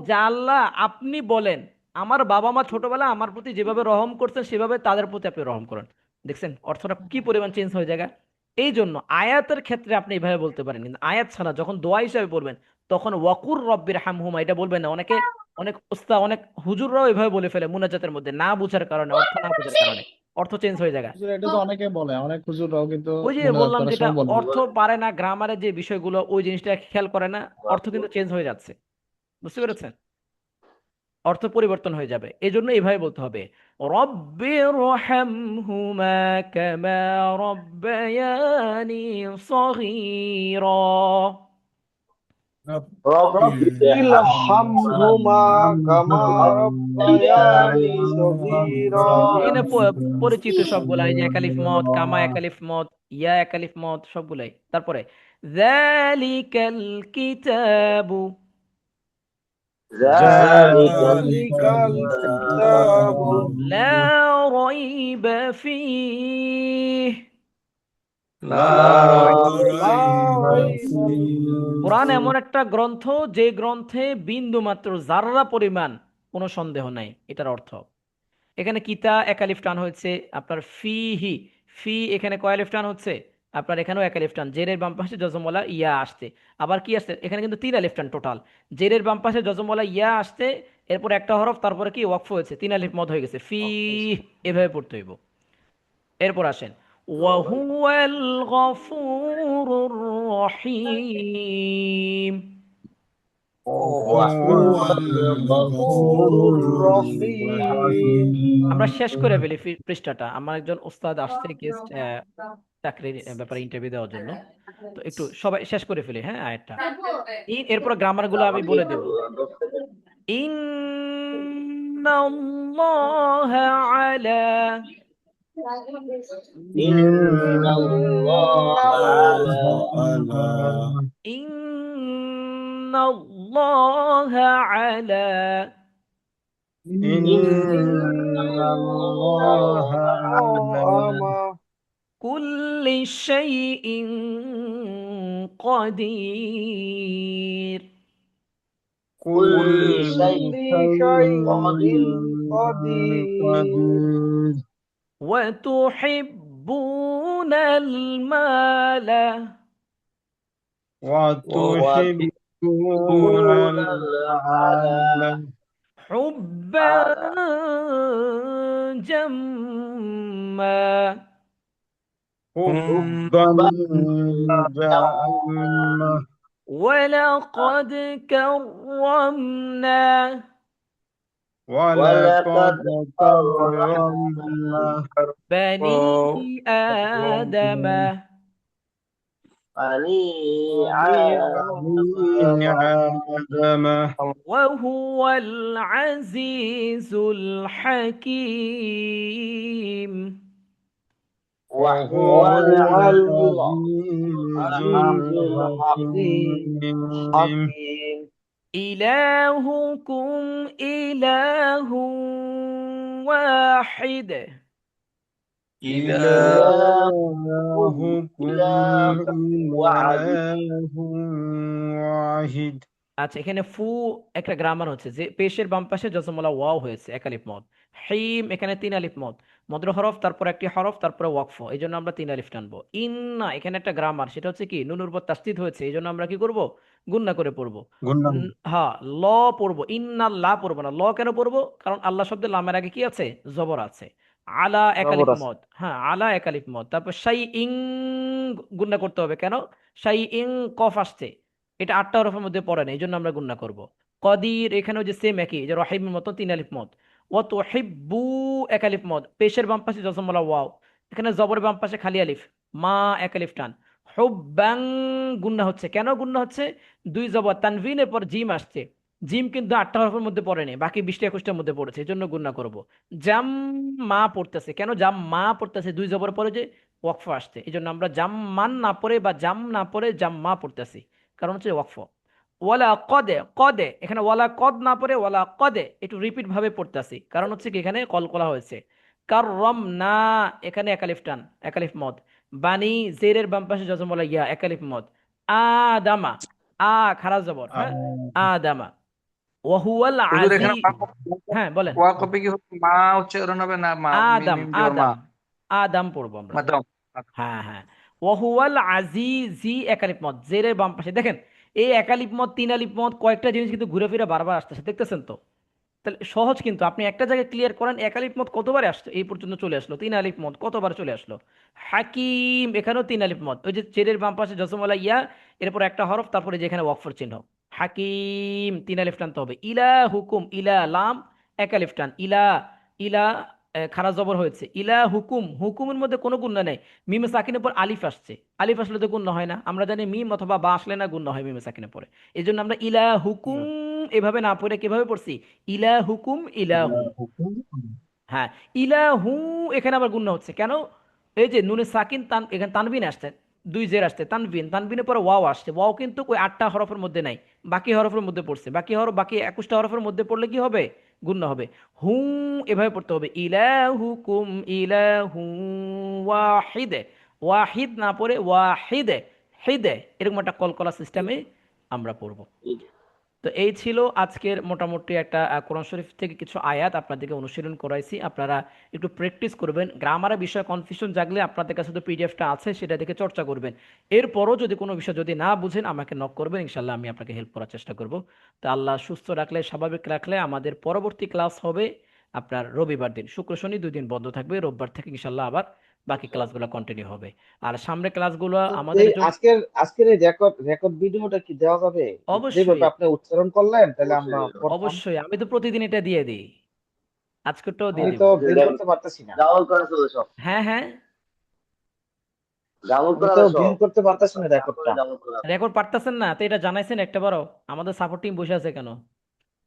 যে আল্লাহ, আপনি বলেন আমার বাবা মা ছোটবেলা আমার প্রতি যেভাবে রহম করছেন সেভাবে তাদের প্রতি আপনি রহম করুন। দেখছেন অর্থটা কি পরিমাণ চেঞ্জ হয়ে যায়। এই জন্য আয়াতের ক্ষেত্রে আপনি এভাবে বলতে পারেন, কিন্তু আয়াত ছাড়া যখন দোয়া হিসাবে পড়বেন তখন ওয়াকুর রব্বির হামহুমা এটা বলবেন না। অনেক অনেক হুজুররাও এভাবে বলে ফেলে মুনাজাতের মধ্যে, না বুঝার কারণে, অর্থ না বুঝার কারণে অর্থ চেঞ্জ হয়ে যায়। হুজুর, এটা তো অনেকে বলে, অনেক হুজুররাও কিন্তু ওই যে মুনাজাত বললাম করার যেটা, সময় বলে। অর্থ পারে না, গ্রামারের যে বিষয়গুলো ওই জিনিসটা খেয়াল করে না, অর্থ কিন্তু চেঞ্জ হয়ে যাচ্ছে। বুঝতে পেরেছেন? অর্থ পরিবর্তন হয়ে যাবে। এই জন্য এইভাবে বলতে হবে, রব্বিরহামহুমা কামা রব্বায়ানি সগীরা। رب ارحمهما كما ربياني صغيرا এখানে পরিচিত সবগুলা, এই যে একালিফ মত, কামা একালিফ মত, ইয়া একালিফ মত, সবগুলাই। তারপরে যালিকাল কিতাবু, ذلك ذلك الكتاب লা রাইবা ফীহ। লা لا ريب কোরআন فيه এমন একটা গ্রন্থ যে গ্রন্থে বিন্দু মাত্র জাররা পরিমাণ কোনো সন্দেহ নাই, এটার অর্থ। এখানে কিতা একালিফ টান হয়েছে, আপনার ফিহি, ফি এখানে কয়ালিফ টান হচ্ছে, আপনার এখানেও একালিফ টান। জেরের বাম পাশে যজমওয়ালা ইয়া আসছে। আবার কি আসছে এখানে? কিন্তু তিন আলিফ টান টোটাল। জেরের বাম পাশে যজমওয়ালা ইয়া আসছে, এরপর একটা হরফ, তারপরে কি ওয়াকফ হয়েছে, তিন আলিফ মদ হয়ে গেছে, ফি, এভাবে পড়তে হইব। এরপর আসেন, ওয়াহুয়াল গফুরুর রহিম। وهو وهو الغفور الغفور الرحيم আমরা শেষ করে ফেলি পৃষ্ঠাটা। আমার একজন ওস্তাদ আসছে গেস্ট, চাকরির ব্যাপারে ইন্টারভিউ দেওয়ার জন্য। তো একটু সবাই শেষ করে ফেলি, হ্যাঁ আয়াতটা। এরপর গ্রামার গুলো আমি বলে দেব। ইন্নাল্লাহা আলা, إن إن الله على على ইন্নাল্লাহা আলা إن الله على الله কুল্লি শাইইন কাদির। كل كل شيء شيء قدير قدير وتحبون المال وتحبون وتحبون العلى المال حبا جما حبا جما ولقد كرمنا ولقد ولقد كرمنا كرمنا بني آدم بني بني آدم وهو العزيز الحكيم. وهو وهو العزيز العزيز الحكيم الحكيم إلهكم إله واحد إلهكم إله واحد إله واحد। আচ্ছা, এখানে ফু একটা গ্রামার হচ্ছে যে পেশের বাম পাশে জজমলা ওয়াও হয়েছে এক আলিফ মদ। হিম এখানে তিন আলিফ মদ, মদ্র হরফ, তারপর একটি হরফ, তারপরে ওয়াকফ, এই জন্য আমরা তিন আলিফ টানবো। ইন্না এখানে একটা গ্রামার, সেটা হচ্ছে কি নুনুর উপর তাসদিদ হয়েছে, এই জন্য আমরা কি করব? গুন্না করে পড়বো। গুণনা হ্যাঁ, ল পড়বো, ইন্না লা পড়বো না। ল কেন পড়বো? কারণ আল্লাহ শব্দের লামের আগে কি আছে? জবর আছে। আলা একালিফ মদ, হ্যাঁ আলা একালিফ মদ। তারপর শাই ইং গুন্না করতে হবে। কেন? শাই ইং কফ আসছে, এটা 8টা হরফের মধ্যে পড়ে না, এই জন্য আমরা গুণনা করব। কদির এখানেও যে সেম একই, যে রহিমের মতো 3 আলিফ মদ। ও তো হিব্বু, 1 আলিফ মদ, পেশের বাম পাশে জজমলা ওয়াও, এখানে জবরের বাম পাশে খালি আলিফ, মা 1 আলিফ টান। হুব্বাং গুণনা হচ্ছে, কেন গুণনা হচ্ছে? 2 জবর তানভিনের পর জিম আসছে, জিম কিন্তু 8টা হরফের মধ্যে পড়েনি, বাকি 20টা 21টার মধ্যে পড়েছে, এই জন্য গুণনা করব। জাম মা পড়তেছে, কেন জাম মা পড়তেছে? 2 জবর পরে যে ওয়াকফ আসছে, এই জন্য আমরা জাম মান না পড়ে বা জাম না পড়ে জাম মা পড়তেছি, কারণ হচ্ছে ওয়াকফ। ওয়ালা কদে, কদে এখানে ওয়ালা কদ না পড়ে ওয়ালা কদে একটু রিপিট ভাবে পড়তেছি, কারণ হচ্ছে কি এখানে কলকলা হয়েছে। কাররম না, এখানে 1 আলিফ টান, 1 আলিফ মদ। বানি, জেরের বাম পাশে যজম বলা ইয়া, 1 আলিফ মদ। আদামা, আ খারাজ জবর, হ্যাঁ, আদামা। ওয়াহুয়াল হুজুর আজি, এখানে হ্যাঁ বলেন। ওয়াকপে কি হচ্ছে মা উচ্চারণ হবে না মা মিম আদাম, মিম জবর মা আদাম, আদাম পড়বো আমরা। মাদাম? হ্যাঁ হ্যাঁ। ওয়াহুয়াল আজিজি, 1 আলিফ মদ, জেরের বাম পাশে দেখেন, এই 1 আলিফ মদ 3 আলিফ মদ কয়েকটা জিনিস কিন্তু ঘুরে ফিরে বারবার আসতেছে, দেখতেছেন তো? তাহলে সহজ, কিন্তু আপনি একটা জায়গায় ক্লিয়ার করেন 1 আলিফ মদ কতবার আসছে, এই পর্যন্ত চলে আসলো, 3 আলিফ মদ কতবার চলে আসলো। হাকিম, এখানেও 3 আলিফ মদ, ওই যে জেরের বাম পাশে জসমলা ইয়া, এরপর একটা হরফ, তারপরে যেখানে ওয়াকফের চিহ্ন। হাকিম 3 আলিফ টানতে হবে। ইলা হুকুম, ইলা লাম 1 আলিফ টান, ইলা, ইলা খারা জবর হয়েছে। ইলা হুকুম, হুকুমের মধ্যে কোনো গুণনা নেই, মিমে সাকিনের পর আলিফ আসছে, আলিফ আসলে তো গুণনা হয় না, আমরা জানি মিম অথবা বা আসলে না গুণনা হয় মিমে সাকিনের পরে। এই জন্য আমরা ইলা হুকুম এভাবে না পড়ে কিভাবে পড়ছি, ইলাহুকুম ইলাহু। হ্যাঁ, ইলাহু, এখানে আবার গুণনা হচ্ছে কেন? এই যে নুনে সাকিন তান, এখানে তানবিন আসছে, 2 জের আসছে, তানবিন, তানবিনের পরে ওয়াও আসছে, ওয়াও কিন্তু ওই 8টা হরফের মধ্যে নাই, বাকি হরফের মধ্যে পড়ছে, বাকি হরফ বাকি 21টা হরফের মধ্যে পড়লে কি হবে? গুণনা হবে। হু, এভাবে পড়তে হবে, ইলাহুকুম ইলাহু ওয়াহিদে, ওয়াহিদ না পড়ে ওয়াহিদে, হিদে, এরকম একটা কলকলা সিস্টেমে আমরা পড়বো। তো এই ছিল আজকের মোটামুটি একটা কোরআন শরীফ থেকে কিছু আয়াত আপনাদেরকে অনুশীলন করাইছি, আপনারা একটু প্র্যাকটিস করবেন, গ্রামারের বিষয়ে কনফিউশন জাগলে আপনাদের কাছে তো পিডিএফটা আছে, সেটা দেখে চর্চা করবেন। এরপরও যদি কোনো বিষয় যদি না বুঝেন আমাকে নক করবেন, ইনশাল্লাহ আমি আপনাকে হেল্প করার চেষ্টা করব। তো আল্লাহ সুস্থ রাখলে, স্বাভাবিক রাখলে আমাদের পরবর্তী ক্লাস হবে আপনার রবিবার দিন, শুক্র শনি 2 দিন বন্ধ থাকবে, রোববার থেকে ইনশাল্লাহ আবার বাকি ক্লাসগুলো কন্টিনিউ হবে। আর সামনে ক্লাসগুলো তো আমাদের এই জন্য আজকের এই রেকর্ড রেকর্ড ভিডিওটা কি দেওয়া যাবে? যেভাবে অবশ্যই, আপনি উচ্চারণ করলেন তাহলে আমরা অবশ্যই পড়তাম। অবশ্যই আমি তো প্রতিদিন এটা দিয়ে দিই, আজকেরটাও দিয়ে আমি দিব। তো বের করতে পারতেছি না। ডাউনলোড করা চলে সব, হ্যাঁ হ্যাঁ, ডাউনলোড আমি করা তো সব বের করতে পারতেছি না তারপরে রেকর্ডটা। ডাউনলোড করা। রেকর্ড পারতেছেন না তো এটা জানাইছেন একটাবারও? আমাদের সাপোর্ট টিম বসে আছে কেন?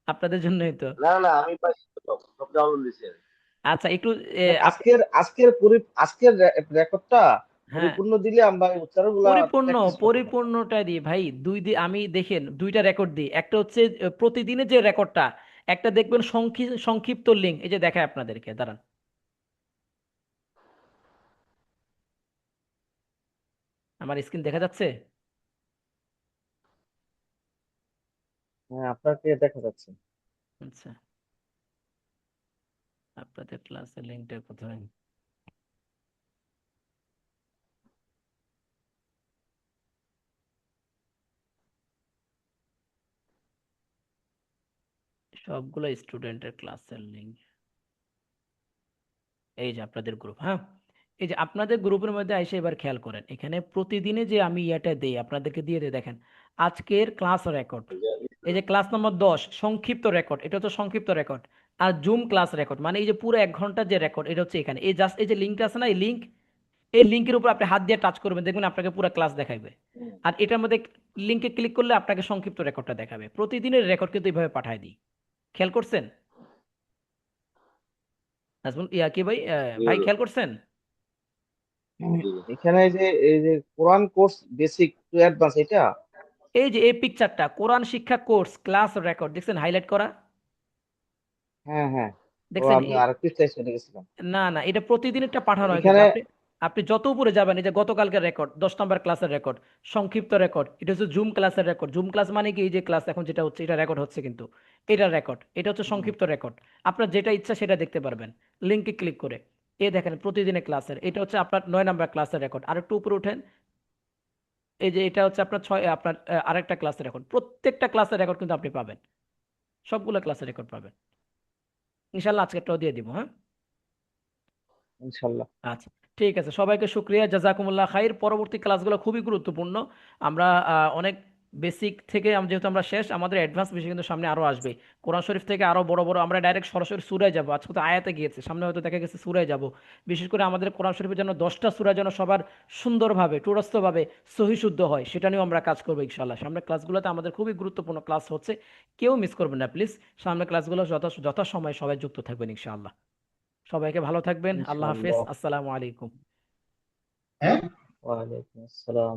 আপনাদের জন্যই তো। না না, আমি পাইছি তো, সব সব ডাউনলোড দিছি। আচ্ছা একটু দেখ, আজকের রেকর্ডটা হ্যাঁ, পরিপূর্ণ দিলে আমরা এই উচ্চারণগুলা পরিপূর্ণ, প্র্যাকটিস করতে পারবো। পরিপূর্ণটা দিই ভাই, আমি দেখেন 2টা রেকর্ড দিই, একটা হচ্ছে প্রতিদিনের যে রেকর্ডটা, একটা দেখবেন সংক্ষিপ্ত লিঙ্ক, এই যে দেখায় আপনাদেরকে, দাঁড়ান, আমার স্ক্রিন দেখা যাচ্ছে? হ্যাঁ, আপনাকে দেখা যাচ্ছে। আচ্ছা, আপনাদের ক্লাসের লিঙ্কটা কোথায়? সবগুলো স্টুডেন্টের ক্লাসের লিঙ্ক, এই যে আপনাদের গ্রুপ, হ্যাঁ, এই যে আপনাদের গ্রুপের মধ্যে এসে এবার খেয়াল করেন, এখানে প্রতিদিনে যে আমি ইয়েটা দেই আপনাদেরকে দিয়ে দিই, দেখেন আজকের ক্লাস রেকর্ড, এই যে ক্লাস নম্বর 10 সংক্ষিপ্ত রেকর্ড, এটা তো সংক্ষিপ্ত রেকর্ড। আর জুম ক্লাস রেকর্ড মানে এই যে পুরো 1 ঘন্টার যে রেকর্ড, এটা হচ্ছে এখানে, এই জাস্ট এই যে লিঙ্কটা আছে না, এই লিঙ্ক, এই লিঙ্কের উপর আপনি হাত দিয়ে টাচ করবেন, দেখবেন আপনাকে পুরো ক্লাস দেখাবে। আর এটার মধ্যে লিঙ্কে ক্লিক করলে আপনাকে সংক্ষিপ্ত রেকর্ডটা দেখাবে, প্রতিদিনের রেকর্ড কিন্তু এইভাবে পাঠায় দিই, খেয়াল করছেন? নাজমুল ইয়া কি ভাই, ভাই খেয়াল করছেন? এখানে এই যে কোরআন কোর্স বেসিক টু অ্যাডভান্স এটা। এই যে এই পিকচারটা কোরআন শিক্ষা কোর্স ক্লাস রেকর্ড দেখছেন, হাইলাইট করা, হ্যাঁ হ্যাঁ, ও দেখছেন? আমি আরেক পৃষ্ঠায় চলে গেছিলাম। না না, এটা প্রতিদিন একটা পাঠানো হয়, কিন্তু এখানে আপনি আপনি যত উপরে যাবেন, এই যে গতকালকের রেকর্ড, 10 নম্বর ক্লাসের রেকর্ড, সংক্ষিপ্ত রেকর্ড, এটা হচ্ছে জুম ক্লাসের রেকর্ড, জুম ক্লাস মানে কি, এই যে ক্লাস এখন যেটা হচ্ছে এটা রেকর্ড হচ্ছে, কিন্তু এটা রেকর্ড, এটা হচ্ছে সংক্ষিপ্ত রেকর্ড, আপনার যেটা ইচ্ছা সেটা দেখতে পারবেন লিঙ্কে ক্লিক করে। এই দেখেন প্রতিদিনের ক্লাসের, এটা হচ্ছে আপনার 9 নম্বর ক্লাসের রেকর্ড, আর একটু উপরে উঠেন, এই যে এটা হচ্ছে আপনার আপনার আরেকটা ক্লাসের রেকর্ড, প্রত্যেকটা ক্লাসের রেকর্ড কিন্তু আপনি পাবেন, সবগুলো ক্লাসের রেকর্ড পাবেন, ইনশাল্লাহ আজকেরটাও দিয়ে দিব, হ্যাঁ। ইনশাল্লাহ। আচ্ছা, ঠিক আছে, সবাইকে শুক্রিয়া, জাজাকুমুল্লাহ খাইর। পরবর্তী ক্লাসগুলো খুবই গুরুত্বপূর্ণ, আমরা অনেক বেসিক থেকে যেহেতু আমরা শেষ, আমাদের অ্যাডভান্স বিষয় কিন্তু সামনে আরো আসবে। কোরআন শরীফ থেকে আরো বড় বড় আমরা ডাইরেক্ট সরাসরি সূরায় যাব। আজকে তো আয়াতে গিয়েছে, সামনে হয়তো দেখা গেছে সূরায় যাব। বিশেষ করে আমাদের কোরআন শরীফের জন্য 10টা সূরা যেন সবার সুন্দরভাবে টুরস্থভাবে সহি শুদ্ধ হয়, সেটা নিয়েও আমরা কাজ করবো ইনশাল্লাহ। সামনে ক্লাসগুলোতে আমাদের খুবই গুরুত্বপূর্ণ ক্লাস হচ্ছে, কেউ মিস করবেন না প্লিজ। সামনে ক্লাসগুলো যথাসময়ে সবাই যুক্ত থাকবেন ইনশাআল্লাহ। সবাইকে ভালো থাকবেন, আল্লাহ হাফেজ, ইনশাআল্লাহ। আসসালামু আলাইকুম। হ্যাঁ ওয়ালাইকুম আসসালাম।